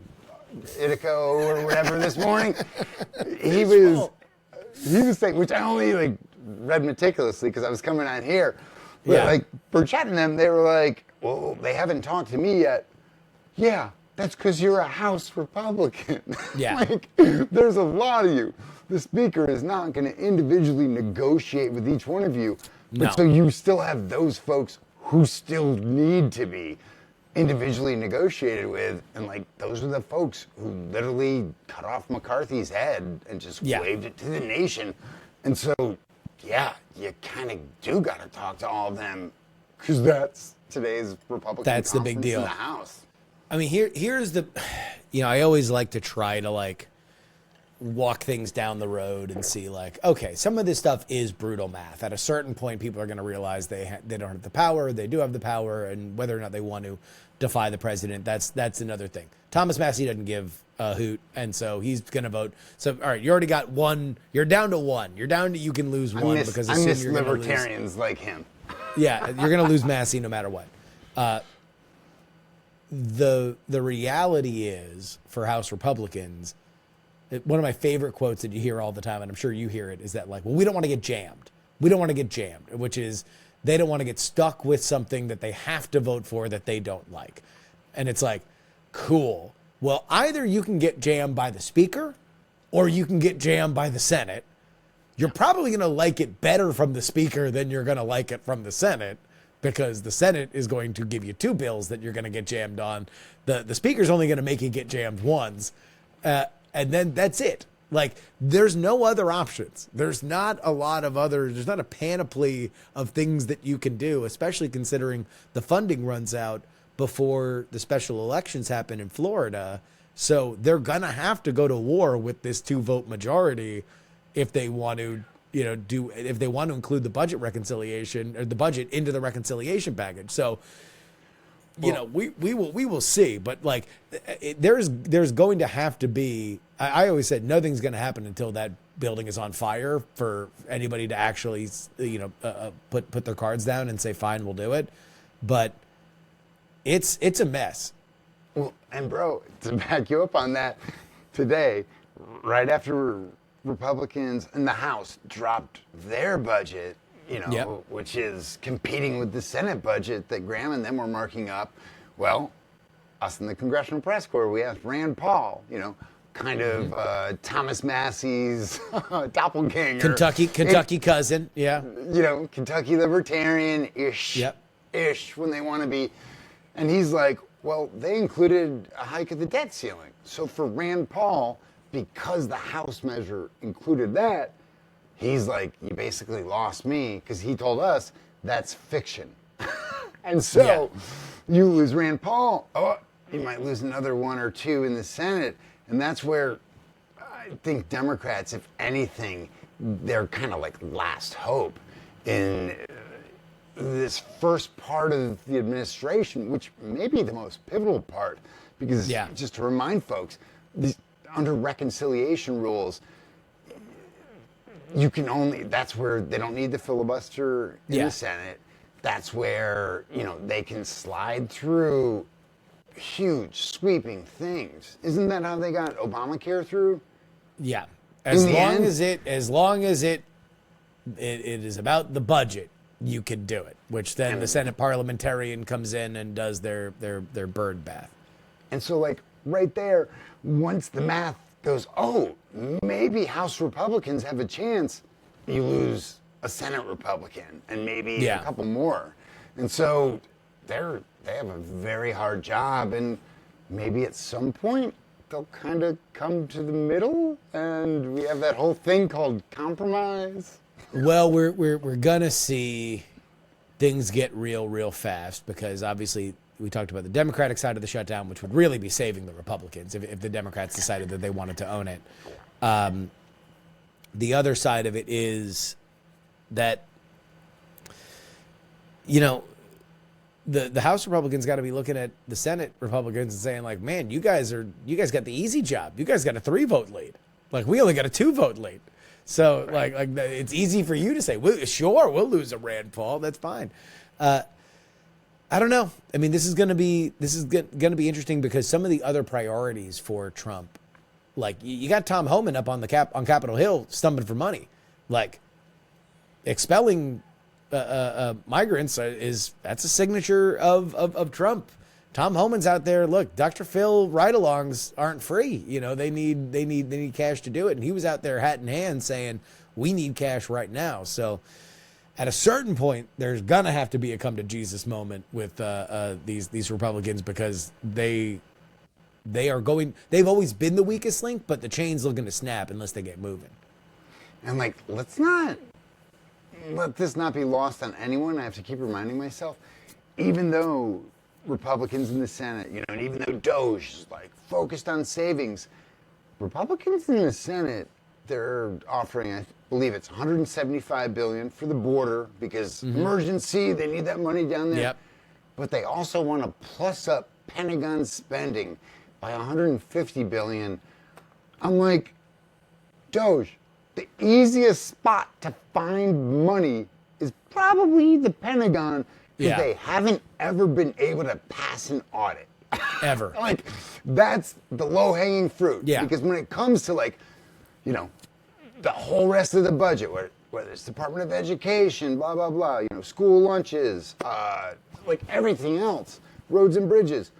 Itico or whatever this morning. He was saying, which I only read meticulously because I was coming on here. But Burchett and them, they were like, well, they haven't talked to me yet. Yeah, that's because you're a House Republican. Yeah. There's a lot of you. The Speaker is not going to individually negotiate with each one of you. But so you still have those folks who still need to be individually negotiated with. And those are the folks who literally cut off McCarthy's head and just waved it to the nation. And so, you kind of do got to talk to all of them because that's today's Republican. That's the big deal. In the House. I mean, here's the, I always like to try to walk things down the road and see okay, some of this stuff is brutal math. At a certain point, people are going to realize they don't have the power, they do have the power, and whether or not they want to defy the president, that's another thing. Thomas Massey doesn't give a hoot, and so he's going to vote. So, all right, you already got one. You're down to one. You're down to you can lose one because I soon miss you're libertarians like him. Yeah, you're going to lose Massey no matter what. The reality is for House Republicans, one of my favorite quotes that you hear all the time, and I'm sure you hear it, is that well, we don't want to get jammed. We don't want to get jammed, which is they don't want to get stuck with something that they have to vote for that they don't like. And it's cool. Well, either you can get jammed by the Speaker or you can get jammed by the Senate. You're probably going to like it better from the Speaker than you're going to like it from the Senate, because the Senate is going to give you two bills that you're going to get jammed on. The Speaker's only going to make you get jammed once. And then that's it. There's no other options. There's not a panoply of things that you can do, especially considering the funding runs out before the special elections happen in Florida. So they're going to have to go to war with this 2-vote majority if they want to, if they want to include the budget reconciliation or the budget into the reconciliation package. So, we will see, but there's going to have to be. I always said nothing's going to happen until that building is on fire for anybody to actually put their cards down and say fine, we'll do it. But it's a mess. Well, and bro, to back you up on that, today, right after Republicans in the House dropped their budget, which is competing with the Senate budget that Graham and them were marking up. Well, us in the Congressional Press Corps, we asked Rand Paul, kind of Thomas Massey's doppelganger. Kentucky cousin, yeah. You know, Kentucky libertarian-ish, Yep. ish when they want to be. And he's like, well, they included a hike of the debt ceiling. So for Rand Paul, because the House measure included that, he's like, you basically lost me, because he told us that's fiction. And so you lose Rand Paul, you might lose another one or two in the Senate. And that's where I think Democrats, if anything, they're kind of like last hope in this first part of the administration, which may be the most pivotal part, because just to remind folks, under reconciliation rules, you can only, that's where they don't need the filibuster in the Senate. That's where, you know, they can slide through huge sweeping things. Isn't that how they got Obamacare through? Yeah. As long as it is about the budget, you can do it, which then the Senate parliamentarian comes in and does their bird bath. And so, like, right there, once the math goes, maybe House Republicans have a chance, you lose a Senate Republican and maybe a couple more. And so they have a very hard job, and maybe at some point they'll kind of come to the middle, and we have that whole thing called compromise. Well, we're gonna see things get real fast, because obviously we talked about the Democratic side of the shutdown, which would really be saving the Republicans if the Democrats decided that they wanted to own it. The other side of it is that, you know, the House Republicans got to be looking at the Senate Republicans and saying, like, man, you guys got the easy job. You guys got a 3-vote lead. Like, we only got a 2-vote lead. So like it's easy for you to say, we'll lose a Rand Paul. That's fine. I don't know. I mean, this is going to be interesting, because some of the other priorities for Trump, like you got Tom Homan up on Capitol Hill stumping for money, like expelling migrants that's a signature of Trump. Tom Homan's out there. Look, Dr. Phil ride-alongs aren't free. You know, they need cash to do it. And he was out there hat in hand saying, we need cash right now. So at a certain point, there's gonna have to be a come to Jesus moment with these Republicans, because they've always been the weakest link, but the chain's looking to snap unless they get moving. And like, let's not let this not be lost on anyone. I have to keep reminding myself, even though Republicans in the Senate, you know, and even though Doge is like focused on savings, Republicans in the Senate, they're offering, I believe it's $175 billion for the border, because emergency, they need that money down there. Yep. But they also want to plus up Pentagon spending by $150 billion. I'm like, Doge, the easiest spot to find money is probably the Pentagon, because they haven't ever been able to pass an audit. Ever. Like, that's the low-hanging fruit. Yeah. Because when it comes to, like, you know, the whole rest of the budget, whether it's Department of Education, blah, blah, blah, you know, school lunches, like everything else, roads and bridges,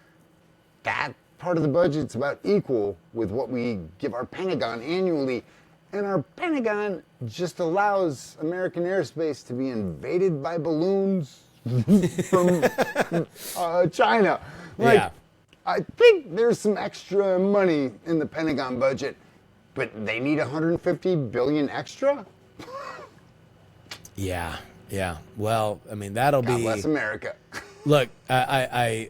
that part of the budget's about equal with what we give our Pentagon annually. And our Pentagon just allows American airspace to be invaded by balloons from China. Like, I think there's some extra money in the Pentagon budget, but they need $150 billion extra? Yeah. Well, I mean, that'll God be... bless America. Look, I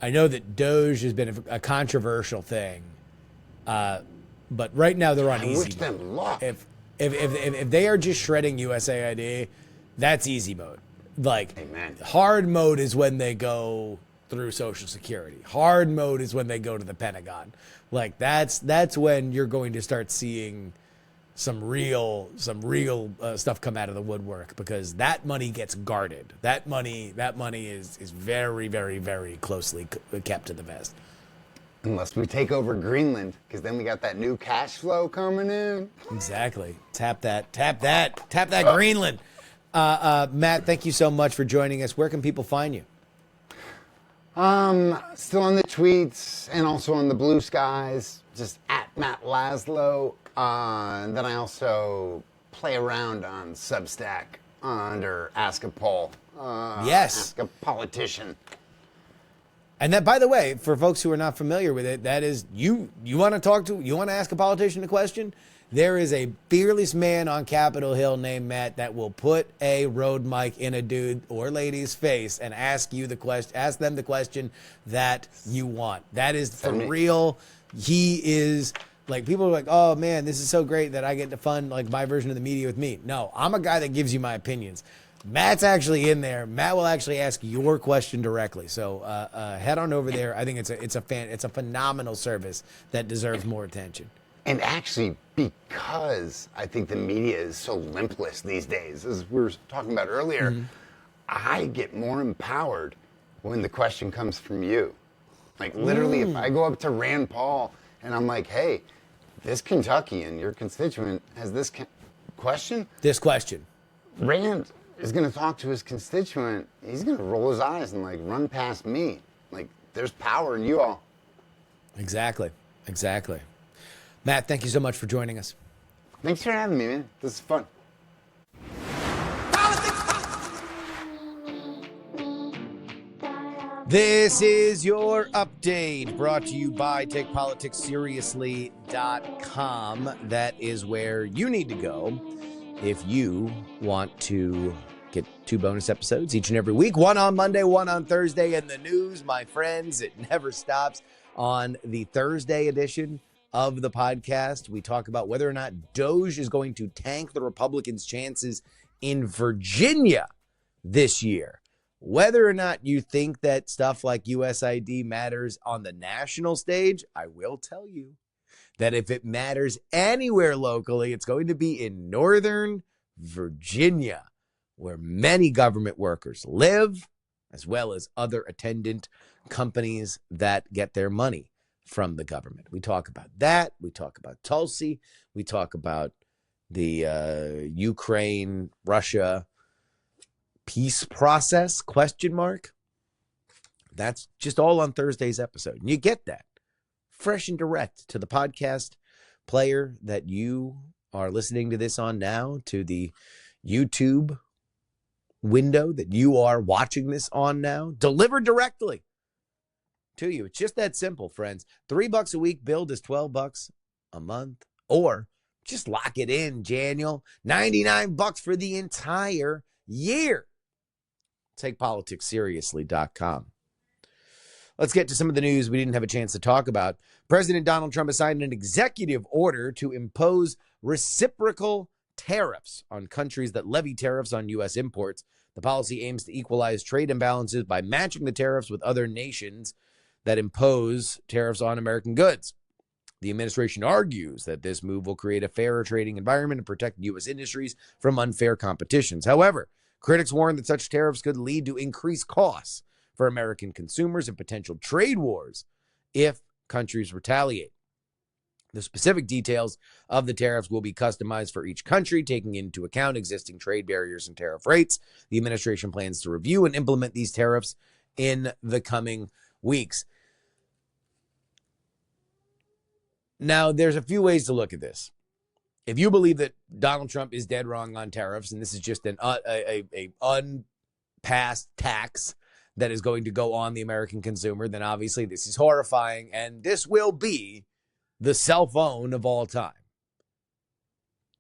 know that Doge has been a controversial thing, but right now they're on easy wish them mode. luck. If they are just shredding USAID, that's easy mode. Like, Amen. Hard mode is when they go through Social Security. Hard mode is when they go to the Pentagon. Like, that's when you're going to start seeing some real stuff come out of the woodwork, because that money gets guarded. That money is very, very, very closely kept to the vest. Unless we take over Greenland, because then we got that new cash flow coming in. Exactly. Tap that Greenland. Matt, thank you so much for joining us. Where can people find you? Still on the tweets and also on the blue skies, just at Matt Laszlo. And then I also play around on Substack under Ask a Poll. Yes. Ask a Politician. And that, by the way, for folks who are not familiar with it, that is, you want to ask a politician a question? There is a fearless man on Capitol Hill named Matt that will put a road mic in a dude or lady's face and ask them the question that you want. That is for real. He is like, people are like, oh man, this is so great that I get to fund like my version of the media with me. No, I'm a guy that gives you my opinions. Matt's actually in there. Matt will actually ask your question directly. So head on over there. I think it's a phenomenal service that deserves more attention. And actually, because I think the media is so limpless these days, as we were talking about earlier, I get more empowered when the question comes from you. Like literally, if I go up to Rand Paul and I'm like, hey, this Kentuckian, your constituent, has this question. This question. Rand is going to talk to his constituent. He's going to roll his eyes and like run past me. Like there's power in you all. Exactly. Matt, thank you so much for joining us. Thanks for having me, man. This is fun. This is your update brought to you by TakePoliticsSeriously.com. That is where you need to go if you want to get 2 bonus episodes each and every week. One on Monday, one on Thursday. And the news, my friends, it never stops. On the Thursday edition of the podcast, we talk about whether or not Doge is going to tank the Republicans' chances in Virginia this year. Whether or not you think that stuff like USID matters on the national stage, I will tell you that if it matters anywhere locally, it's going to be in Northern Virginia, where many government workers live, as well as other attendant companies that get their money from the government. We talk about that. We talk about Tulsi. We talk about the Ukraine-Russia peace process, ? That's just all on Thursday's episode. And you get that fresh and direct to the podcast player that you are listening to this on now, to the YouTube window that you are watching this on now, delivered directly to you. It's just that simple, friends. $3 a week billed is $12 a month, or just lock it in, Daniel. $99 for the entire year. TakePoliticsSeriously.com. Let's get to some of the news we didn't have a chance to talk about. President Donald Trump has signed an executive order to impose reciprocal tariffs on countries that levy tariffs on U.S. imports. The policy aims to equalize trade imbalances by matching the tariffs with other nations that impose tariffs on American goods. The administration argues that this move will create a fairer trading environment and protect U.S. industries from unfair competitions. However, critics warn that such tariffs could lead to increased costs for American consumers and potential trade wars if countries retaliate. The specific details of the tariffs will be customized for each country, taking into account existing trade barriers and tariff rates. The administration plans to review and implement these tariffs in the coming weeks. Now, there's a few ways to look at this. If you believe that Donald Trump is dead wrong on tariffs, and this is just an unpassed tax that is going to go on the American consumer, then obviously this is horrifying, and this will be the cell phone of all time.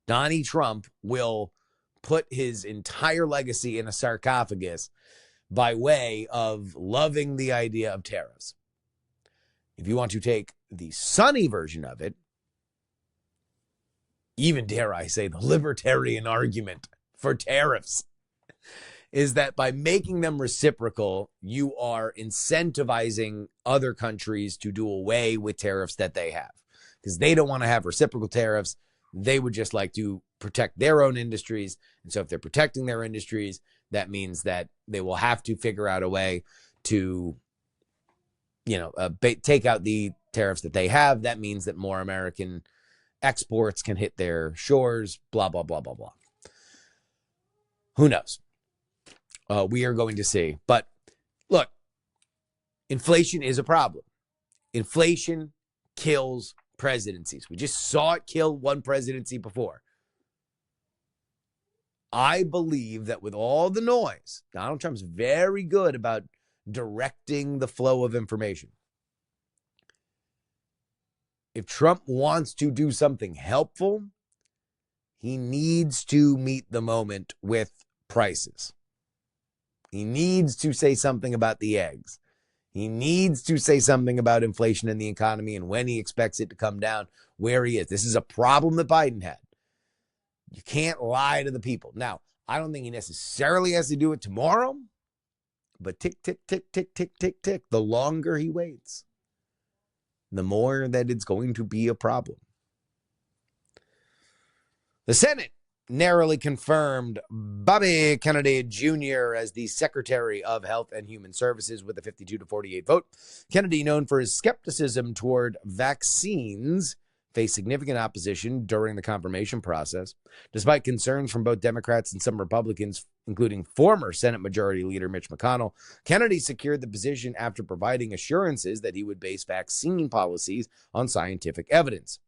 Donnie Trump will put his entire legacy in a sarcophagus by way of loving the idea of tariffs. If you want to take the sunny version of it, even dare I say the libertarian argument for tariffs, is that by making them reciprocal, you are incentivizing other countries to do away with tariffs that they have, because they don't want to have reciprocal tariffs. They would just like to protect their own industries. And so if they're protecting their industries, that means that they will have to figure out a way to, take out the tariffs that they have. That means that more American exports can hit their shores, blah, blah, blah, blah, blah. Who knows? We are going to see. But look, Inflation is a problem. Inflation kills presidencies. We just saw it kill one presidency before. I believe that with all the noise, Donald Trump's very good about directing the flow of information. If Trump wants to do something helpful, he needs to meet the moment with prices. He needs to say something about the eggs. He needs to say something about inflation in the economy and when he expects it to come down, where he is. This is a problem that Biden had. You can't lie to the people. Now, I don't think he necessarily has to do it tomorrow, but tick, tick, tick, tick, tick, tick, tick. The longer he waits, the more that it's going to be a problem. The Senate narrowly confirmed Bobby Kennedy Jr. as the Secretary of Health and Human Services with a 52-48 vote. Kennedy, known for his skepticism toward vaccines, faced significant opposition during the confirmation process. Despite concerns from both Democrats and some Republicans, including former Senate Majority Leader Mitch McConnell, Kennedy secured the position after providing assurances that he would base vaccine policies on scientific evidence.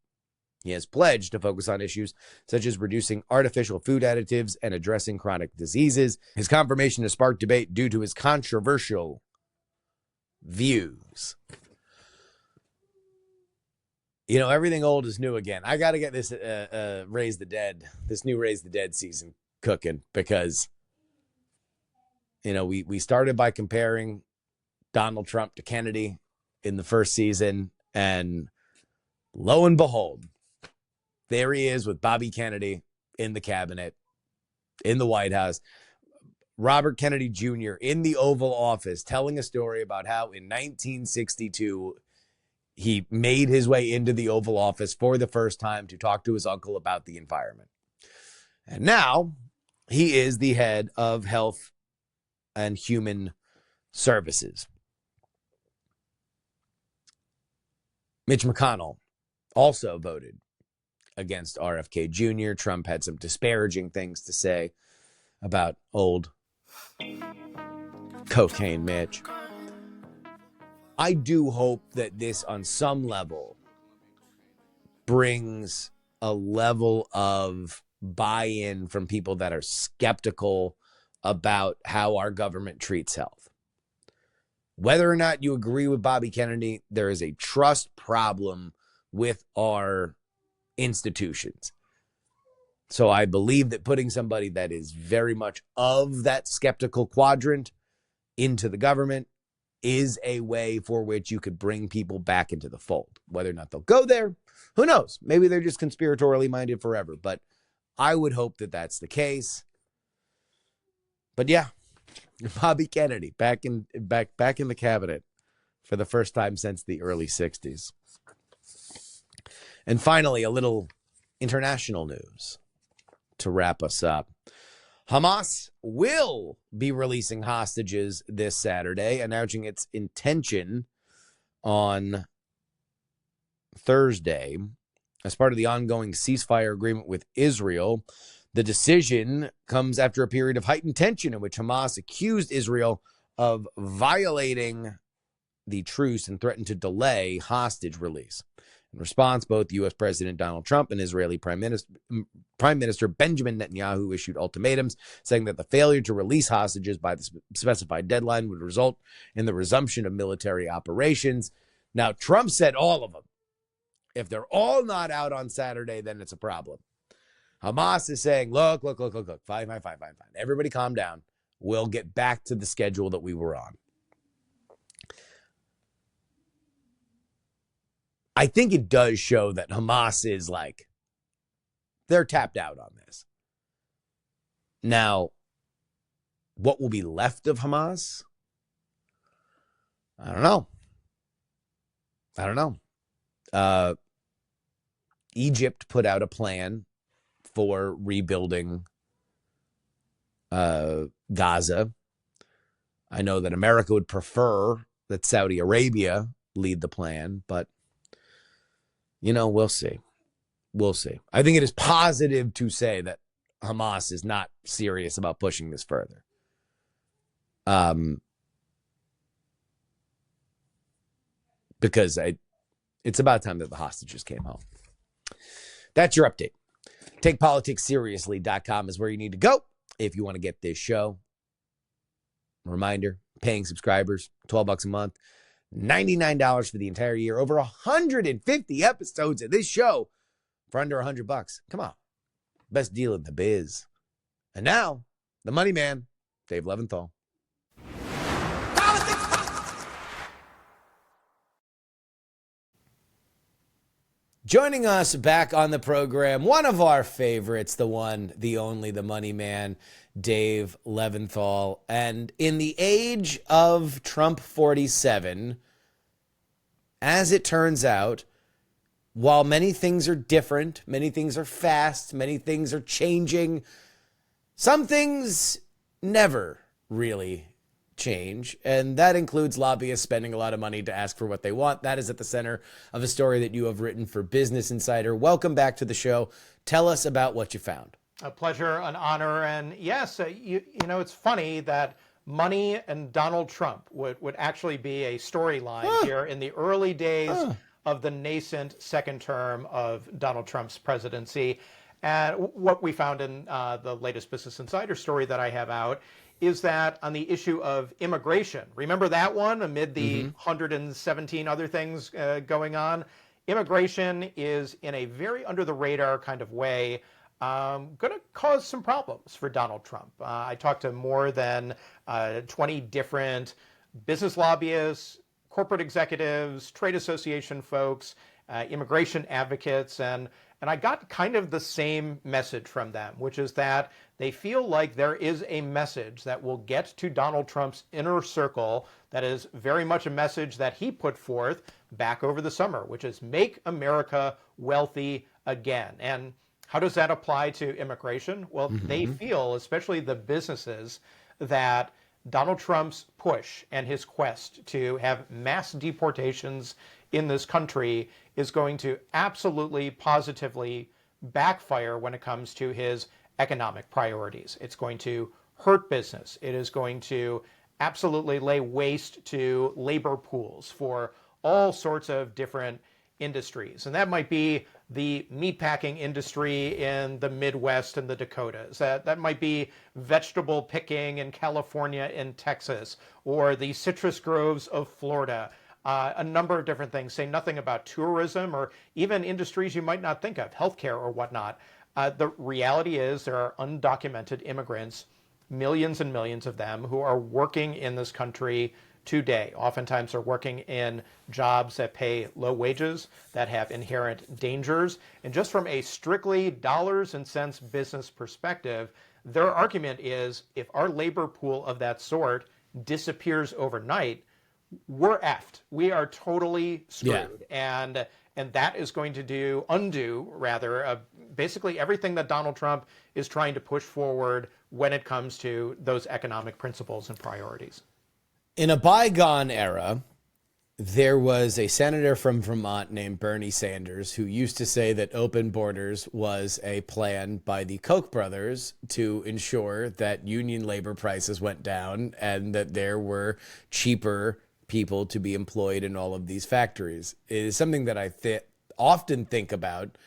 He has pledged to focus on issues such as reducing artificial food additives and addressing chronic diseases. His confirmation has sparked debate due to his controversial views. You know, everything old is new again. I got to get this Raise the Dead, this new Raise the Dead season cooking because, you know, we started by comparing Donald Trump to Kennedy in the first season, and lo and behold, there he is with Bobby Kennedy in the cabinet, in the White House. Robert Kennedy Jr. in the Oval Office telling a story about how in 1962 he made his way into the Oval Office for the first time to talk to his uncle about the environment. And now he is the head of Health and Human Services. Mitch McConnell also voted against RFK Jr. Trump had some disparaging things to say about old cocaine Mitch. I do hope that this, on some level, brings a level of buy-in from people that are skeptical about how our government treats health. Whether or not you agree with Bobby Kennedy, there is a trust problem with our institutions. So I believe that putting somebody that is very much of that skeptical quadrant into the government is a way for which you could bring people back into the fold. Whether or not they'll go there, who knows? Maybe they're just conspiratorially minded forever, but I would hope that that's the case. But yeah, Bobby Kennedy back in the cabinet for the first time since the early 60s. And finally, a little international news to wrap us up. Hamas will be releasing hostages this Saturday, announcing its intention on Thursday as part of the ongoing ceasefire agreement with Israel. The decision comes after a period of heightened tension in which Hamas accused Israel of violating the truce and threatened to delay hostage release. In response, both U.S. President Donald Trump and Israeli Prime Minister Benjamin Netanyahu issued ultimatums saying that the failure to release hostages by the specified deadline would result in the resumption of military operations. Now, Trump said all of them. If they're all not out on Saturday, then it's a problem. Hamas is saying, look, fine. Everybody calm down. We'll get back to the schedule that we were on. I think it does show that Hamas is like, they're tapped out on this. Now, what will be left of Hamas? I don't know. Egypt put out a plan for rebuilding Gaza. I know that America would prefer that Saudi Arabia lead the plan, but we'll see. I think it is positive to say that Hamas is not serious about pushing this further. because it's about time that the hostages came home. That's your update. TakePoliticsSeriously.com is where you need to go if you want to get this show. Reminder, paying subscribers, $12 a month, $99 for the entire year, over 150 episodes of this show for under $100. Come on. Best deal in the biz. And now, the money man, Dave Leventhal. Joining us back on the program, one of our favorites, the one, the only, the money man, Dave Levinthal. And in the age of Trump 47, as it turns out, while many things are different, many things are fast, many things are changing, some things never really change, and that includes lobbyists spending a lot of money to ask for what they want. That is at the center of a story that you have written for Business Insider. Welcome back to the show. Tell us about what you found. A pleasure, an honor, and yes, you know, it's funny that money and Donald Trump would actually be a storyline here in the early days of the nascent second term of Donald Trump's presidency. And what we found in the latest Business Insider story that I have out is that on the issue of immigration, remember that one amid the 117 other things going on? Immigration is in a very under the radar kind of way going to cause some problems for Donald Trump. I talked to more than 20 different business lobbyists, corporate executives, trade association folks, immigration advocates, and I got kind of the same message from them, which is that they feel like there is a message that will get to Donald Trump's inner circle that is very much a message that he put forth back over the summer, which is make America wealthy again. And how does that apply to immigration? Well, they feel, especially the businesses, that Donald Trump's push and his quest to have mass deportations in this country is going to absolutely, positively backfire when it comes to his economic priorities. It's going to hurt business. It is going to absolutely lay waste to labor pools for all sorts of different industries. And that might be the meatpacking industry in the Midwest and the Dakotas. That might be vegetable picking in California and Texas, or the citrus groves of Florida. A number of different things, say nothing about tourism or even industries you might not think of, healthcare or whatnot. The reality is there are undocumented immigrants, millions and millions of them, who are working in this country today. Oftentimes they're working in jobs that pay low wages, that have inherent dangers. And just from a strictly dollars and cents business perspective, their argument is if our labor pool of that sort disappears overnight, we're effed. We are totally screwed. Yeah. And that is going to undo basically everything that Donald Trump is trying to push forward when it comes to those economic principles and priorities. In a bygone era, there was a senator from Vermont named Bernie Sanders who used to say that open borders was a plan by the Koch brothers to ensure that union labor prices went down and that there were cheaper people to be employed in all of these factories. It is something that I often think about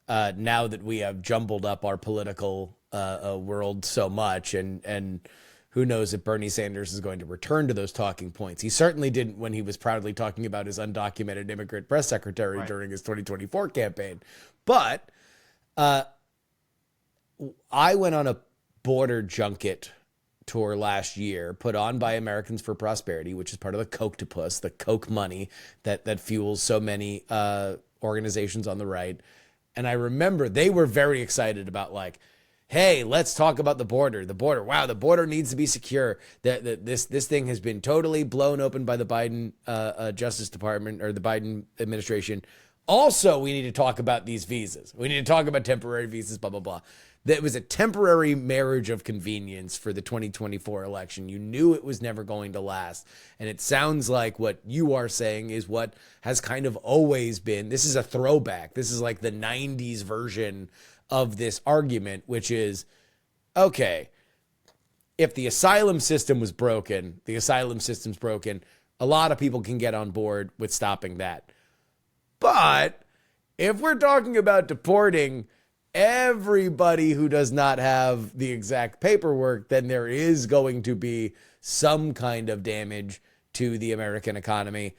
now that we have jumbled up our political world so much, and who knows if Bernie Sanders is going to return to those talking points. He certainly didn't when he was proudly talking about his undocumented immigrant press secretary during his 2024 campaign. But I went on a border junket tour last year, put on by Americans for Prosperity, which is part of the Kochtopus, the Koch money that fuels so many organizations on the right. And I remember they were very excited about, like, hey, let's talk about the border. The border. Wow, the border needs to be secure. This thing has been totally blown open by the Biden Justice Department or the Biden administration. Also, we need to talk about these visas. We need to talk about temporary visas, blah, blah, blah. That was a temporary marriage of convenience for the 2024 election. You knew it was never going to last. And it sounds like what you are saying is what has kind of always been. This is a throwback. This is like the 90s version of this argument, which is, okay, if the asylum system was broken, the asylum system's broken. A lot of people can get on board with stopping that. But if we're talking about deporting everybody who does not have the exact paperwork, then there is going to be some kind of damage to the American economy.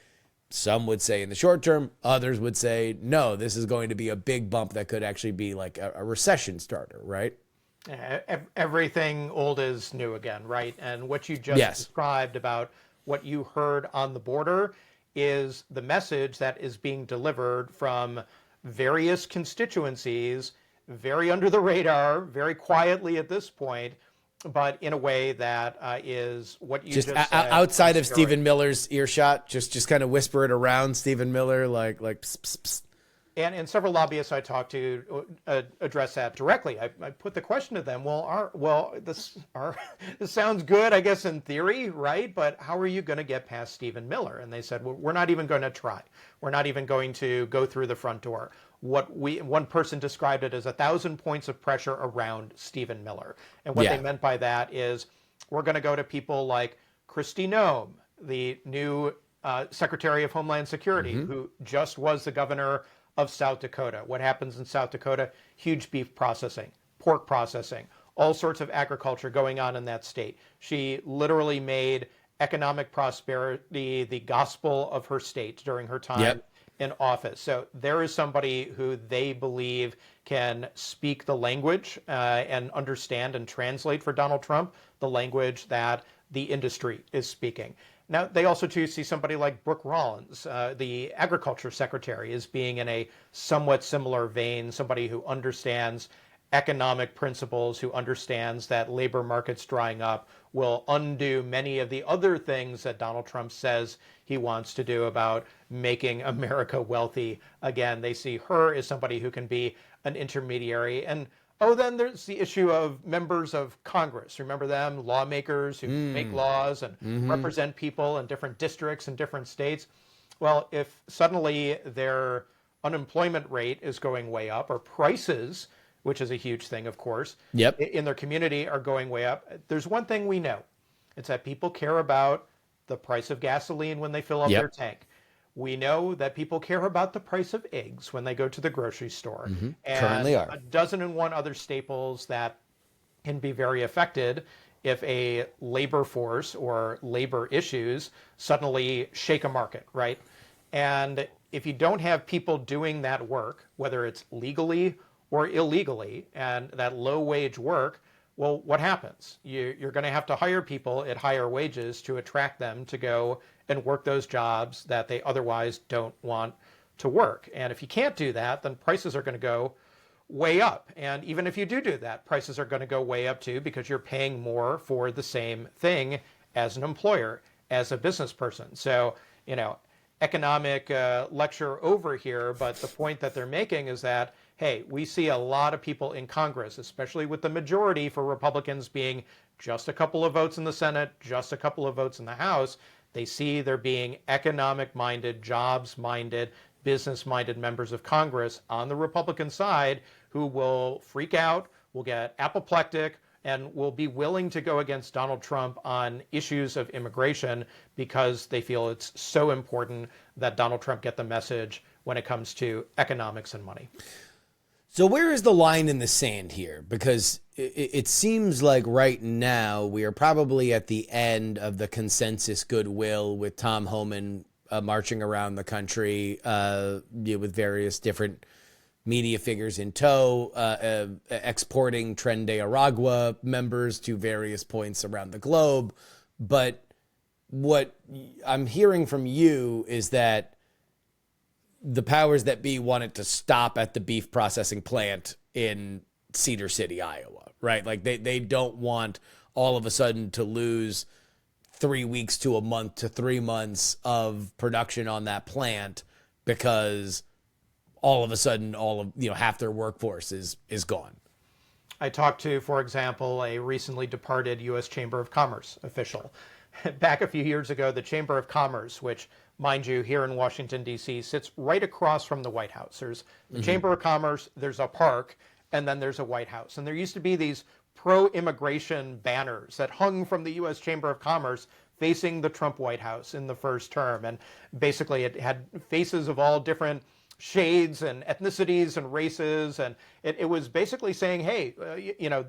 Some would say in the short term, others would say, no, this is going to be a big bump that could actually be like a recession starter, right? Everything old is new again, right? And what you just described about what you heard on the border is the message that is being delivered from various constituencies, very under the radar, very quietly at this point, but in a way that is what you just said, outside of Stephen Miller's earshot, just kind of whisper it around Stephen Miller, like pss, pss, pss. And several lobbyists I talked to address that directly. I put the question to them, this sounds good, I guess, in theory, right? But how are you going to get past Stephen Miller? And they said, well, we're not even going to try. We're not even going to go through the front door. One person described it as 1,000 points of pressure around Stephen Miller. And what they meant by that is we're going to go to people like Kristi Noem, the new Secretary of Homeland Security, who just was the governor of South Dakota. What happens in South Dakota? Huge beef processing, pork processing, all sorts of agriculture going on in that state. She literally made economic prosperity the gospel of her state during her time in office. So there is somebody who they believe can speak the language and understand and translate for Donald Trump the language that the industry is speaking. Now, they also too see somebody like Brooke Rollins, the agriculture secretary, as being in a somewhat similar vein, somebody who understands economic principles, who understands that labor markets drying up will undo many of the other things that Donald Trump says he wants to do about making America wealthy. Again, they see her as somebody who can be an intermediary. And then there's the issue of members of Congress. Remember them? Lawmakers who make laws and represent people in different districts and different states. Well, if suddenly their unemployment rate is going way up, or prices, which is a huge thing, of course, in their community are going way up, there's one thing we know. It's that people care about the price of gasoline when they fill up their tank. We know that people care about the price of eggs when they go to the grocery store. And Currently are. a dozen and one other staples that can be very affected if a labor force or labor issues suddenly shake a market, right? And if you don't have people doing that work, whether it's legally or illegally, and that low wage work, well, what happens? You're going to have to hire people at higher wages to attract them to go and work those jobs that they otherwise don't want to work. And if you can't do that, then prices are going to go way up. And even if you do that, prices are going to go way up too, because you're paying more for the same thing as an employer, as a business person. So, economic lecture over here, but the point that they're making is that, hey, we see a lot of people in Congress, especially with the majority for Republicans being just a couple of votes in the Senate, just a couple of votes in the House. They see there being economic-minded, jobs-minded, business-minded members of Congress on the Republican side who will freak out, will get apoplectic, and will be willing to go against Donald Trump on issues of immigration because they feel it's so important that Donald Trump get the message when it comes to economics and money. So where is the line in the sand here? Because it seems like right now we are probably at the end of the consensus goodwill with Tom Homan marching around the country with various different media figures in tow, exporting Tren de Aragua members to various points around the globe. But what I'm hearing from you is that the powers that be wanted to stop at the beef processing plant in Cedar City, Iowa, right? Like they don't want all of a sudden to lose 3 weeks to a month to 3 months of production on that plant because all of a sudden half their workforce is gone. I talked to, for example, a recently departed U.S. Chamber of Commerce official. Back a few years ago, the Chamber of Commerce, which, mind you, here in Washington, D.C., sits right across from the White House. There's the Chamber of Commerce, there's a park, and then there's a White House. And there used to be these pro-immigration banners that hung from the U.S. Chamber of Commerce facing the Trump White House in the first term. And basically it had faces of all different shades and ethnicities and races. And it was basically saying, hey,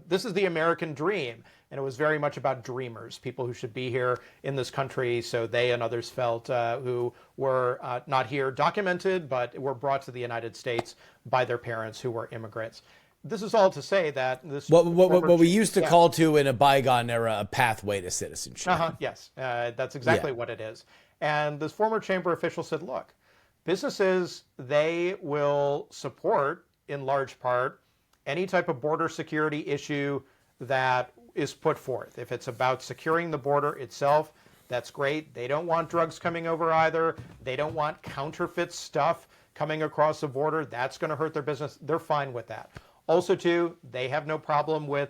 this is the American dream. And it was very much about dreamers, people who should be here in this country. So they and others felt who were not here documented, but were brought to the United States by their parents who were immigrants. This is all to say that this what we used to call to in a bygone era a pathway to citizenship. Yes, that's exactly what it is. And this former chamber official said, look, businesses, they will support, in large part, any type of border security issue that is put forth. If it's about securing the border itself, that's great. They don't want drugs coming over either. They don't want counterfeit stuff coming across the border. That's going to hurt their business. They're fine with that. Also, too, they have no problem with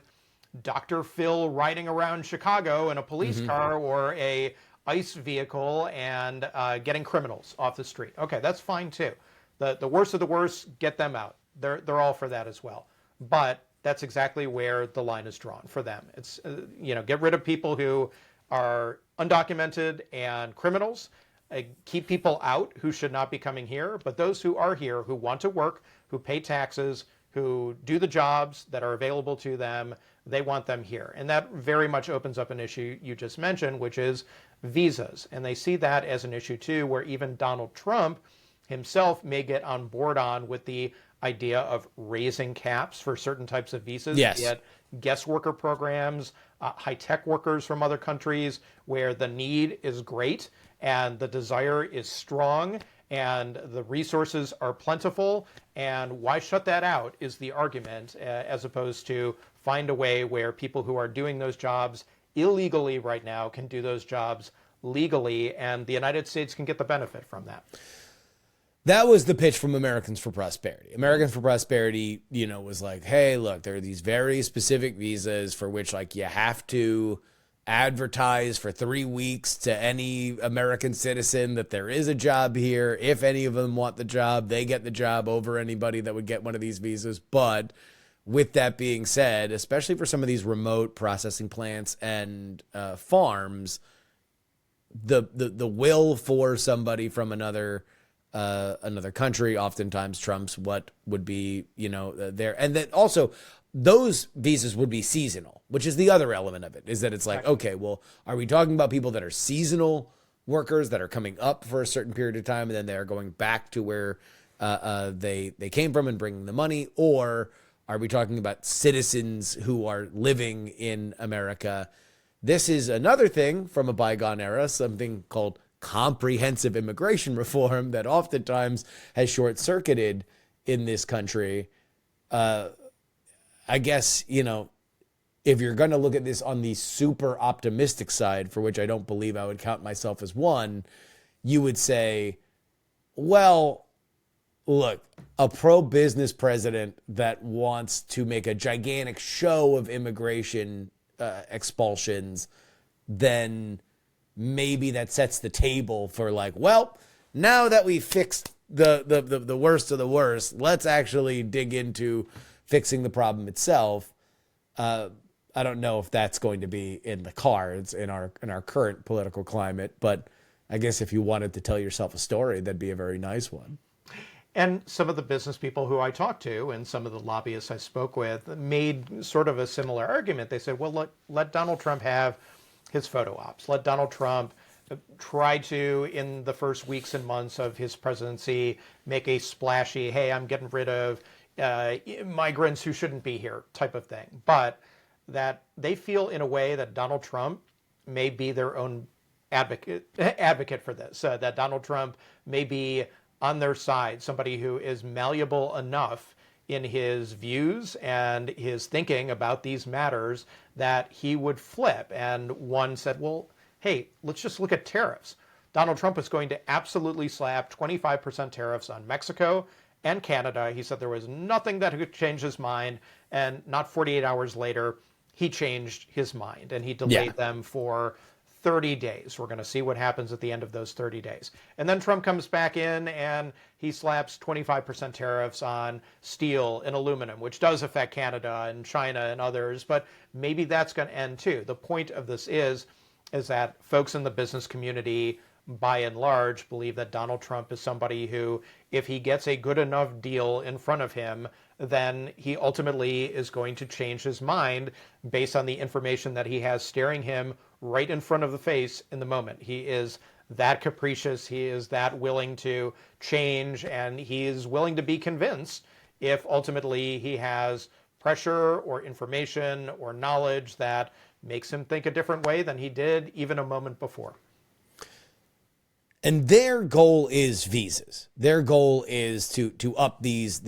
Dr. Phil riding around Chicago in a police car or a ICE vehicle and getting criminals off the street. Okay, that's fine too. The worst of the worst, get them out. They're all for that as well. But that's exactly where the line is drawn for them. It's get rid of people who are undocumented and criminals. Keep people out who should not be coming here. But those who are here, who want to work, who pay taxes, who do the jobs that are available to them, they want them here. And that very much opens up an issue you just mentioned, which is visas. And they see that as an issue too, where even Donald Trump himself may get on board on with the idea of raising caps for certain types of visas. Yes. Yet guest worker programs, high-tech workers from other countries where the need is great and the desire is strong and the resources are plentiful. And why shut that out is the argument, as opposed to find a way where people who are doing those jobs illegally right now can do those jobs legally, and the United States can get the benefit from that. That was the pitch from Americans for Prosperity. Americans for Prosperity, was like, hey, look, there are these very specific visas for which, you have to advertise for 3 weeks to any American citizen that there is a job here. If any of them want the job, they get the job over anybody that would get one of these visas. But with that being said, especially for some of these remote processing plants and farms, the will for somebody from another country oftentimes trumps what would be, there. And then also those visas would be seasonal, which is the other element of it, is that it's like, okay, well, are we talking about people that are seasonal workers that are coming up for a certain period of time and then they are going back to where they came from and bringing the money? Or are we talking about citizens who are living in America? This is another thing from a bygone era, something called comprehensive immigration reform that oftentimes has short-circuited in this country. I guess, if you're going to look at this on the super optimistic side, for which I don't believe I would count myself as one, you would say, well, look, a pro-business president that wants to make a gigantic show of immigration expulsions, then maybe that sets the table for now that we fixed the worst of the worst, let's actually dig into fixing the problem itself. I don't know if that's going to be in the cards in our current political climate, but I guess if you wanted to tell yourself a story, that'd be a very nice one. And some of the business people who I talked to and some of the lobbyists I spoke with made sort of a similar argument. They said, well, let Donald Trump have his photo ops. Let Donald Trump try to, in the first weeks and months of his presidency, make a splashy, hey, I'm getting rid of migrants who shouldn't be here type of thing. But that they feel in a way that Donald Trump may be their own advocate for this, that Donald Trump may be on their side, somebody who is malleable enough in his views and his thinking about these matters that he would flip. And one said, well, hey, let's just look at tariffs. Donald Trump is going to absolutely slap 25% tariffs on Mexico and Canada. He said there was nothing that could change his mind. And not 48 hours later, he changed his mind and he delayed them for 30 days. We're going to see what happens at the end of those 30 days. And then Trump comes back in and he slaps 25% tariffs on steel and aluminum, which does affect Canada and China and others, but maybe that's going to end too. The point of this is is that folks in the business community, by and large, believe that Donald Trump is somebody who, if he gets a good enough deal in front of him, then he ultimately is going to change his mind based on the information that he has staring him right in front of the face in the moment. He is that capricious, he is that willing to change, and he is willing to be convinced if ultimately he has pressure or information or knowledge that makes him think a different way than he did even a moment before. And their goal is visas. Their goal is to up these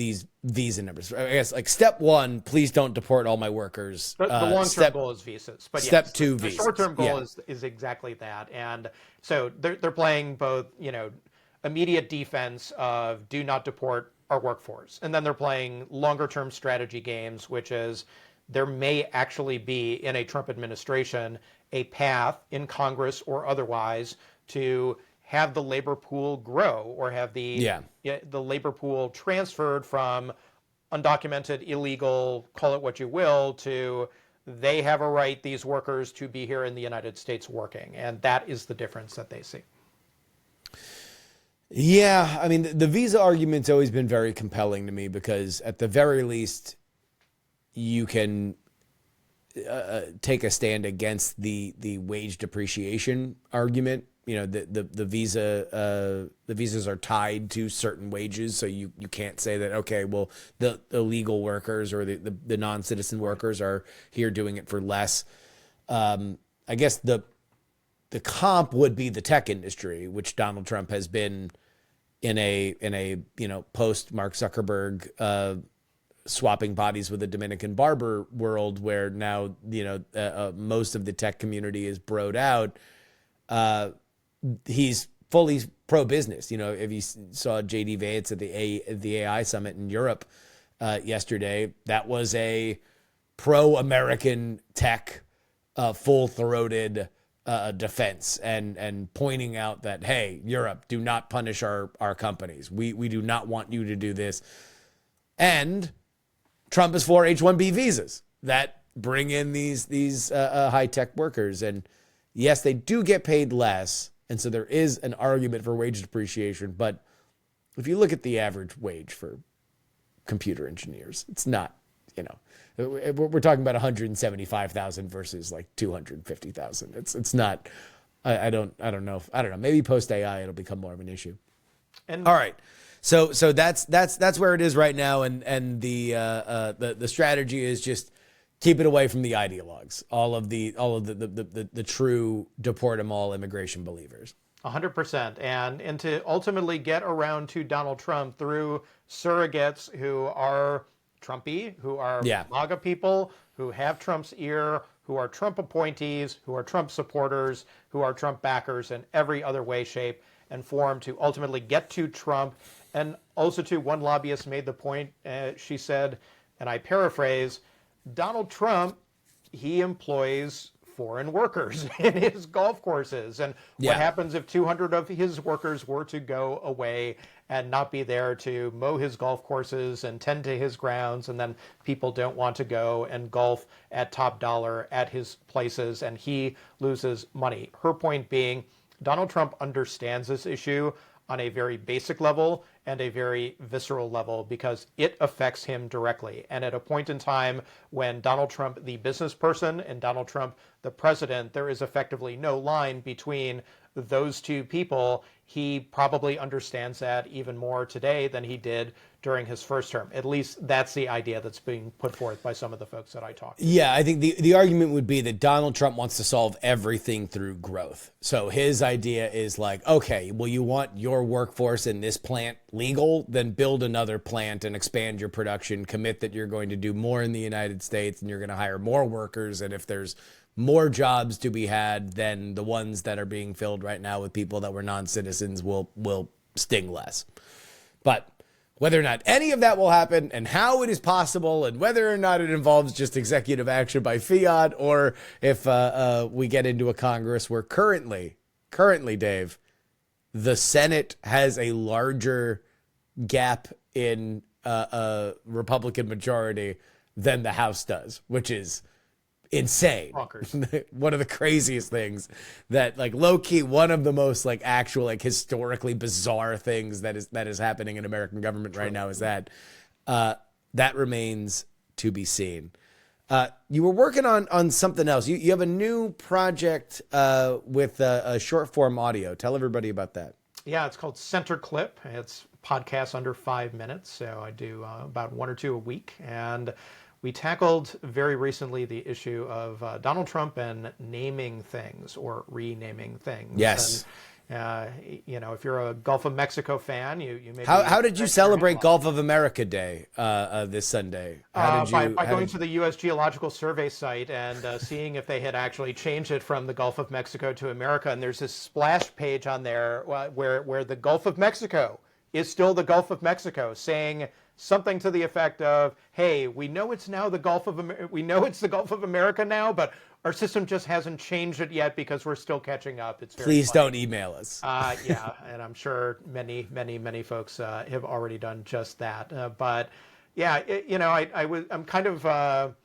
visa numbers. I guess like step one, please don't deport all my workers. The long-term goal is visas, but step yes, two, the visas. short-term goal is exactly that. And so they're playing both, immediate defense of do not deport our workforce, and then they're playing longer-term strategy games, which is there may actually be in a Trump administration a path in Congress or otherwise to have the labor pool grow or have the labor pool transferred from undocumented, illegal, call it what you will, to they have a right, these workers, to be here in the United States working. And that is the difference that they see. Yeah, I mean, the visa argument's always been very compelling to me because at the very least, you can take a stand against the wage depreciation argument. The visas are tied to certain wages, so you can't say that, okay, well, the illegal workers or the non-citizen workers are here doing it for less. I guess the comp would be the tech industry, which Donald Trump has been in a post Mark Zuckerberg swapping bodies with a Dominican barber world, where now most of the tech community is broed out. He's fully pro-business. If you saw JD Vance at the AI summit in Europe yesterday, that was a pro-American tech, full-throated defense and pointing out that, hey, Europe, do not punish our companies. We do not want you to do this. And Trump is for H-1B visas that bring in these high-tech workers. And yes, they do get paid less. And so there is an argument for wage depreciation. But if you look at the average wage for computer engineers, it's not, we're talking about 175,000 versus like 250,000. It's not, I don't know. Maybe post AI, it'll become more of an issue. And all right. So that's where it is right now. And the strategy is just keep it away from the ideologues, all of the true deport them all immigration believers. 100%. And to ultimately get around to Donald Trump through surrogates who are Trumpy, who are MAGA people, who have Trump's ear, who are Trump appointees, who are Trump supporters, who are Trump backers in every other way, shape, and form to ultimately get to Trump. And also, too, one lobbyist made the point, she said, and I paraphrase, Donald Trump, he employs foreign workers in his golf courses. And what happens if 200 of his workers were to go away and not be there to mow his golf courses and tend to his grounds, and then people don't want to go and golf at top dollar at his places and he loses money? Her point being, Donald Trump understands this issue on a very basic level and a very visceral level because it affects him directly. And at a point in time when Donald Trump, the business person, and Donald Trump, the president, there is effectively no line between those two people. He probably understands that even more today than he did during his first term. At least that's the idea that's being put forth by some of the folks that I talked to. Yeah, I think the argument would be that Donald Trump wants to solve everything through growth. So his idea is like, okay, well, you want your workforce in this plant legal, then build another plant and expand your production, commit that you're going to do more in the United States and you're going to hire more workers. And if there's more jobs to be had than the ones that are being filled right now with people that were non-citizens will sting less. But whether or not any of that will happen and how it is possible and whether or not it involves just executive action by fiat or if we get into a Congress where currently, Dave, the Senate has a larger gap in a Republican majority than the House does, which is insane. Bonkers. One of the craziest things that, like, low key, one of the most like actual like historically bizarre things that is happening in American government right now is that that remains to be seen. You were working on something else. You have a new project with a short form audio. Tell everybody about that. Yeah, it's called Center Clip. It's podcasts under 5 minutes, so I do about 1 or 2 a week. And we tackled very recently the issue of Donald Trump and naming things or renaming things. Yes. And, if you're a Gulf of Mexico fan, you maybe... How did you celebrate Gulf of America Day this Sunday? How did you, by going to the U.S. Geological Survey site and seeing if they had actually changed it from the Gulf of Mexico to America. And there's this splash page on there where the Gulf of Mexico is still the Gulf of Mexico, saying something to the effect of, "Hey, we know it's now the Gulf of we know it's the Gulf of America now, but our system just hasn't changed it yet because we're still catching up." It's very Please funny. don't email us. Yeah, and I'm sure many folks have already done just that. But yeah, I'm kind of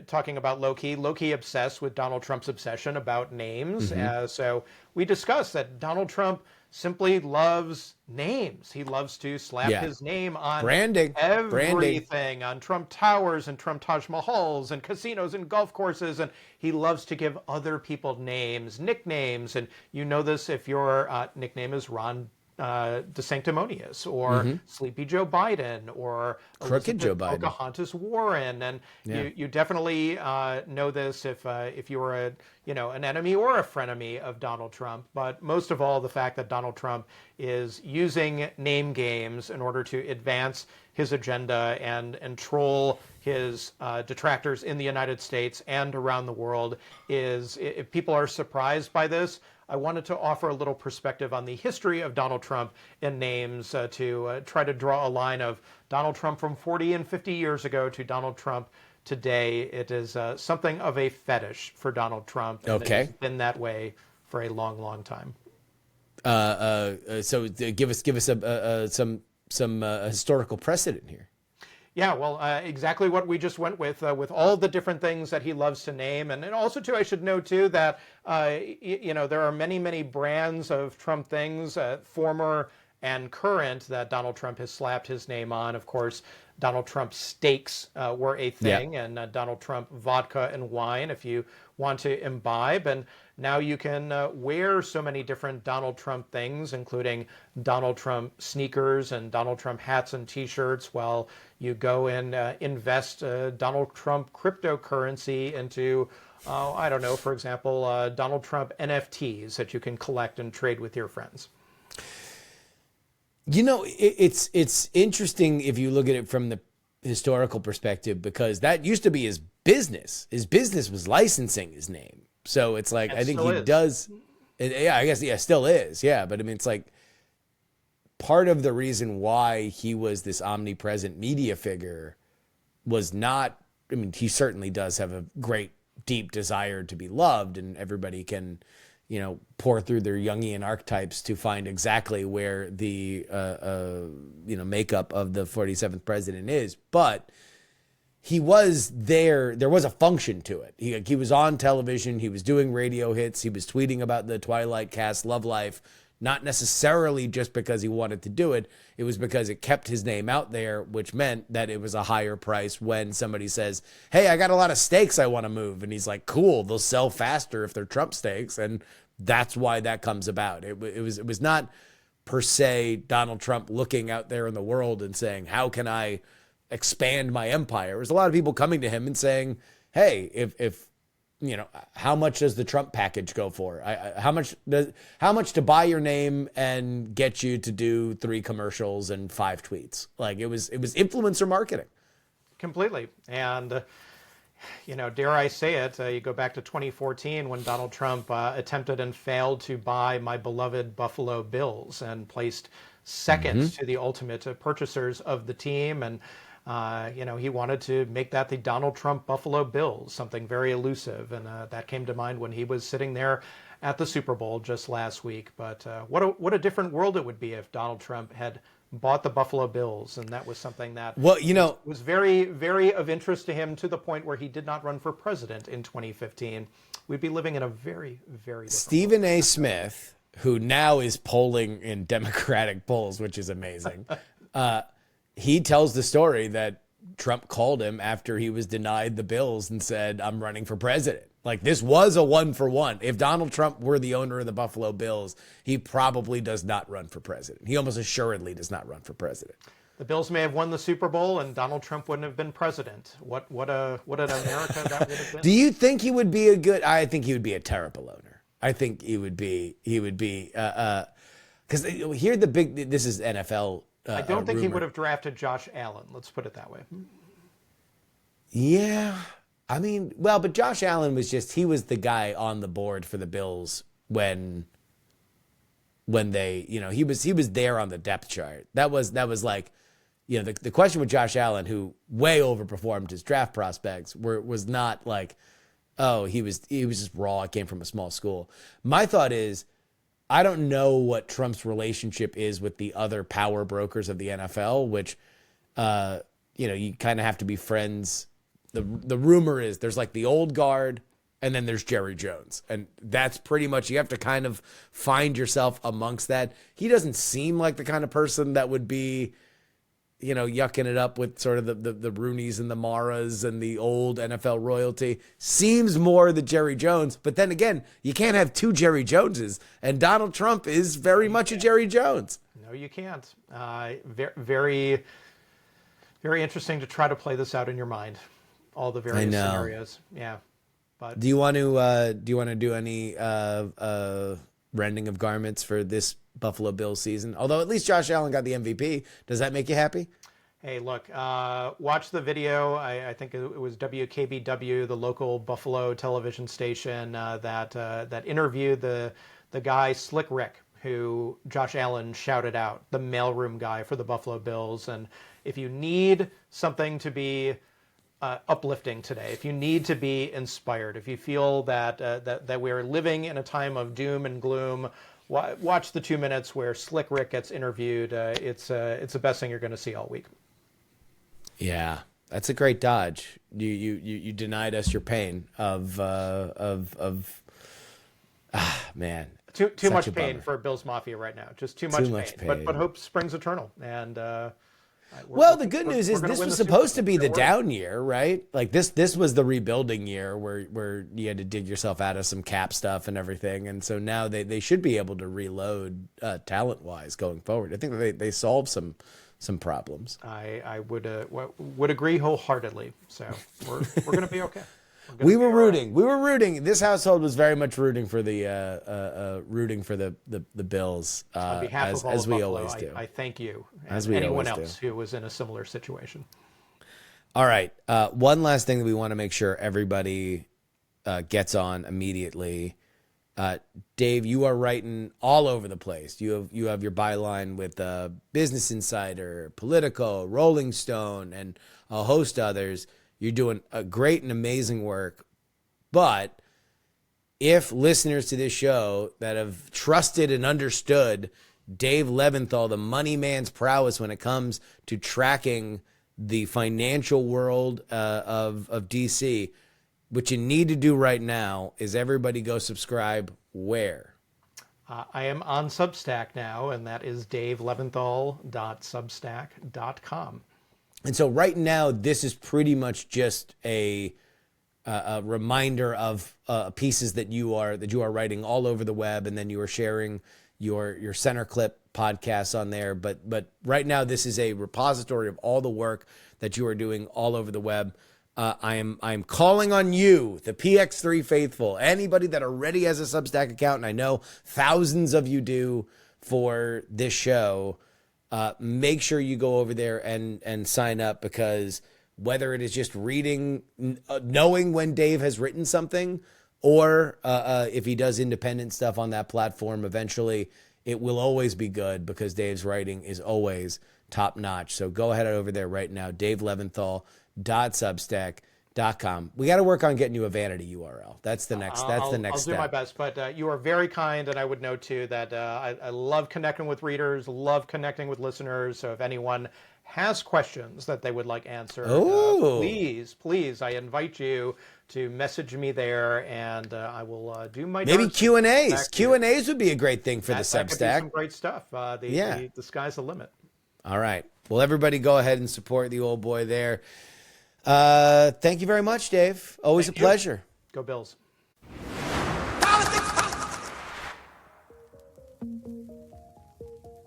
talking about low-key obsessed with Donald Trump's obsession about names. So we discussed that Donald Trump simply loves names. He loves to slap his name on branding, everything, on Trump Towers and Trump Taj Mahals and casinos and golf courses. And he loves to give other people names, nicknames. And you know this if your nickname is Ron DeSanctimonious or Sleepy Joe Biden or Crooked Joe Biden, Pocahontas Warren, and you definitely know this if you were an enemy or a frenemy of Donald Trump. But most of all, the fact that Donald Trump is using name games in order to advance his agenda and troll his detractors in the United States and around the world is, if people are surprised by this, I wanted to offer a little perspective on the history of Donald Trump in names to try to draw a line of Donald Trump from 40 and 50 years ago to Donald Trump today. It is something of a fetish for Donald Trump. And it's been that way for a long, long time. So give us some historical precedent here. Yeah, well, exactly what we just went with all the different things that he loves to name. And also, too, I should note, too, that, there are many, many brands of Trump things, former and current, that Donald Trump has slapped his name on. Of course, Donald Trump steaks were a thing, and Donald Trump vodka and wine if you want to imbibe. And now you can wear so many different Donald Trump things, including Donald Trump sneakers and Donald Trump hats and T-shirts, while you go and invest Donald Trump cryptocurrency into, I don't know, for example, Donald Trump NFTs that you can collect and trade with your friends. You know, it's interesting if you look at it from the historical perspective, because that used to be his business. His business was licensing his name. So it's like, I think he does. Yeah, I guess, still is. Yeah. But I mean, it's like part of the reason why he was this omnipresent media figure was not, I mean, he certainly does have a great, deep desire to be loved, and everybody can, pour through their Jungian archetypes to find exactly where the, makeup of the 47th president is. But he was there. There was a function to it. He was on television. He was doing radio hits. He was tweeting about the Twilight cast love life, not necessarily just because he wanted to do it. It was because it kept his name out there, which meant that it was a higher price when somebody says, "Hey, I got a lot of steaks I want to move." And he's like, "Cool, they'll sell faster if they're Trump steaks." And that's why that comes about. It was not per se Donald Trump looking out there in the world and saying, "How can I expand my empire?" There's a lot of people coming to him and saying, "Hey, if how much does the Trump package go for? How much to buy your name and get you to do 3 commercials and 5 tweets?" Like it was influencer marketing. Completely. And dare I say it, you go back to 2014 when Donald Trump attempted and failed to buy my beloved Buffalo Bills and placed second to the ultimate purchasers of the team. And he wanted to make that the Donald Trump Buffalo Bills, something very elusive. And that came to mind when he was sitting there at the Super Bowl just last week. But what a different world it would be if Donald Trump had bought the Buffalo Bills, and that was something that was very, very of interest to him, to the point where he did not run for president in 2015. We'd be living in a very, very different Stephen A. Smith, who now is polling in Democratic polls, which is amazing. He tells the story that Trump called him after he was denied the Bills and said, "I'm running for president." Like, this was a 1-for-1. If Donald Trump were the owner of the Buffalo Bills, he probably does not run for president. He almost assuredly does not run for president. The Bills may have won the Super Bowl, and Donald Trump wouldn't have been president. What an America that would have been. Do you think he would be a good? I think he would be a terrible owner. I think he would be. Because here the big. This is NFL. I don't think he would have drafted Josh Allen. Let's put it that way. Yeah. I mean, well, but Josh Allen was he was the guy on the board for the Bills when they, he was there on the depth chart. That was like, the question with Josh Allen, who way overperformed his draft prospects, was not like, oh, he was just raw. It came from a small school. My thought is, I don't know what Trump's relationship is with the other power brokers of the NFL, which, you kind of have to be friends. The rumor is there's like the old guard, and then there's Jerry Jones. And that's pretty much, you have to kind of find yourself amongst that. He doesn't seem like the kind of person that would be, yucking it up with sort of the Rooneys and the Maras and the old NFL royalty. Seems more the Jerry Jones. But then again, you can't have two Jerry Joneses. And Donald Trump is very much a Jerry Jones. No, you can't. Very, very interesting to try to play this out in your mind. All the various scenarios. Yeah. But do you want to do any rending of garments for this Buffalo Bills season? Although at least Josh Allen got the MVP. Does that make you happy? Hey, look, watch the video. I think it was WKBW, the local Buffalo television station, that interviewed the guy Slick Rick, who Josh Allen shouted out, the mailroom guy for the Buffalo Bills. And if you need something to be uplifting today, if you need to be inspired, if you feel that we're living in a time of doom and gloom, watch the 2 minutes where Slick Rick gets interviewed. It's the best thing you're going to see all week. Yeah, that's a great dodge. You denied us your pain of man. Too much pain for Bills Mafia right now. Just too much pain. But hope springs eternal. And the good news is this was supposed to be the down year, right? Like this was the rebuilding year where you had to dig yourself out of some cap stuff and everything. And so now they should be able to reload talent-wise going forward. I think they solved some problems. I would agree wholesheartedly. So we're going to be okay. We were rooting. This household was very much rooting for the Bills. On behalf of all as of we Buffalo, always do. I thank you as and we anyone always else do. who was in a similar situation. All right. One last thing that we want to make sure everybody gets on immediately. Dave, you are writing all over the place. You have your byline with Business Insider, Politico, Rolling Stone, and a host of others. You're doing a great and amazing work. But if listeners to this show that have trusted and understood Dave Leventhal, the money man's prowess when it comes to tracking the financial world of DC, what you need to do right now is everybody go subscribe where? I am on Substack now, and that is daveleventhal.substack.com. And so right now, this is pretty much just a reminder of pieces that you are writing all over the web, and then you are sharing your Center Clip podcasts on there. But right now, this is a repository of all the work that you are doing all over the web. I am calling on you, the PX3 faithful, anybody that already has a Substack account, and I know thousands of you do for this show. Make sure you go over there and sign up, because whether it is just reading, knowing when Dave has written something, or if he does independent stuff on that platform, eventually it will always be good, because Dave's writing is always top notch. So go ahead over there right now, daveleventhal.substack.com. We got to work on getting you a vanity URL. That's the next. That's the next I'll step. do my best, but you are very kind, and I would note too that I love connecting with readers, love connecting with listeners. So if anyone has questions that they would like answered, please, I invite you to message me there, and I will do my maybe darndest. Q&As. Q&As would be a great thing for the That could be Substack. some great stuff. Yeah. The sky's the limit. All right. Well, everybody go ahead and support the old boy there. Thank you very much, Dave. Always a pleasure. Go Bills.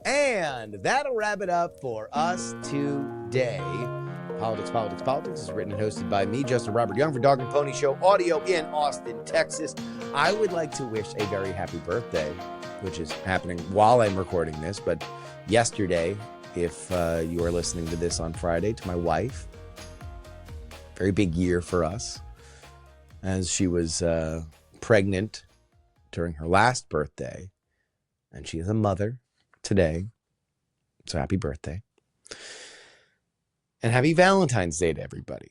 And that'll wrap it up for us today. Politics is written and hosted by me, Justin Robert Young, for Dog and Pony Show Audio in Austin, Texas. I would like to wish a very happy birthday, which is happening while I'm recording this, but yesterday, if you are listening to this on Friday, to my wife. Very big year for us, as she was pregnant during her last birthday, and she is a mother today. So happy birthday. And happy Valentine's Day to everybody.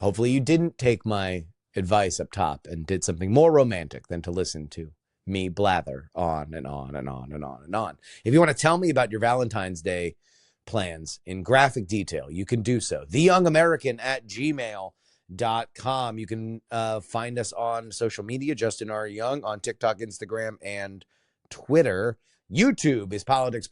Hopefully you didn't take my advice up top and did something more romantic than to listen to me blather on and on and on and on and on. If you want to tell me about your Valentine's Day plans in graphic detail, you can do so. theyoungamerican@gmail.com. You can find us on social media, Justin R. Young, on TikTok, Instagram, and Twitter. YouTube is Politics.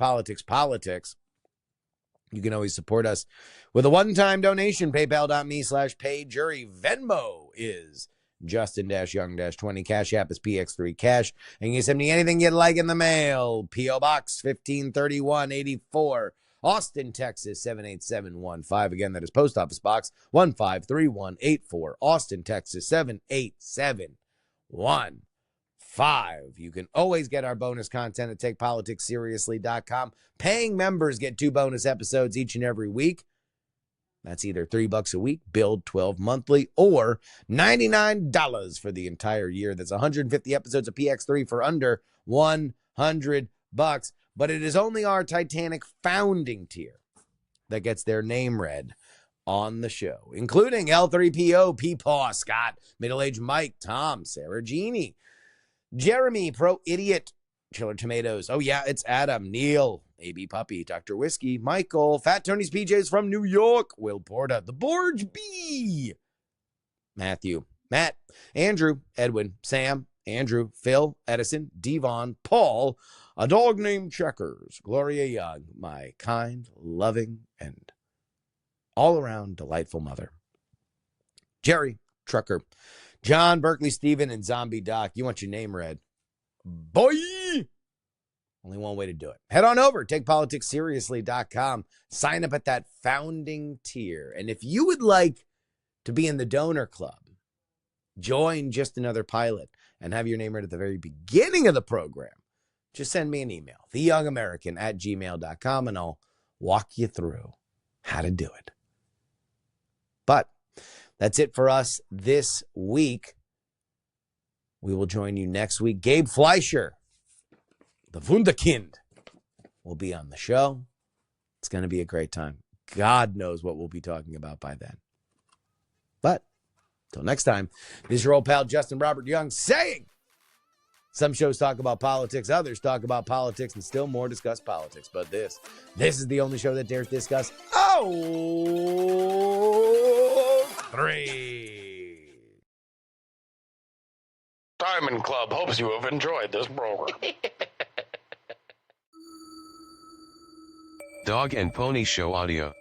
You can always support us with a one-time donation, paypal.me/payjury. Venmo is Justin-Young-20. Cash App is PX3 Cash. And you can send me anything you'd like in the mail. P.O. Box 153184, Austin, Texas 78715. Again, that is Post Office Box 153184, Austin, Texas 78715. You can always get our bonus content at TakePoliticsSeriously.com. Paying members get 2 bonus episodes each and every week. That's either $3 a week, billed 12 monthly, or $99 for the entire year. That's 150 episodes of PX3 for under $100. But it is only our Titanic founding tier that gets their name read on the show, including L3PO, Peepaw, Scott, Middle-Aged Mike, Tom, Sarah Jeannie, Jeremy, Pro Idiot, Chiller Tomatoes. Oh, yeah, it's Adam, Neil, AB Puppy, Dr. Whiskey, Michael, Fat Tony's PJs from New York, Will Porta, The Borge B, Matthew, Matt, Andrew, Edwin, Sam, Andrew, Phil, Edison, Devon, Paul, a dog named Checkers, Gloria Young, my kind, loving, and all-around delightful mother, Jerry, Trucker, John, Berkeley, Steven, and Zombie Doc. You want your name read? Boy! Only one way to do it. Head on over, TakePoliticsSeriously.com. Sign up at that founding tier. And if you would like to be in the donor club, join Just Another Pilot, and have your name read at the very beginning of the program, just send me an email, theyoungamerican@gmail.com, and I'll walk you through how to do it. But that's it for us this week. We will join you next week. Gabe Fleischer, the Wunderkind, will be on the show. It's going to be a great time. God knows what we'll be talking about by then. But until next time, this is your old pal Justin Robert Young saying, some shows talk about politics, others talk about politics, and still more discuss politics. But this is the only show that dares discuss 3. Diamond Club hopes you have enjoyed this program. Dog and Pony Show Audio.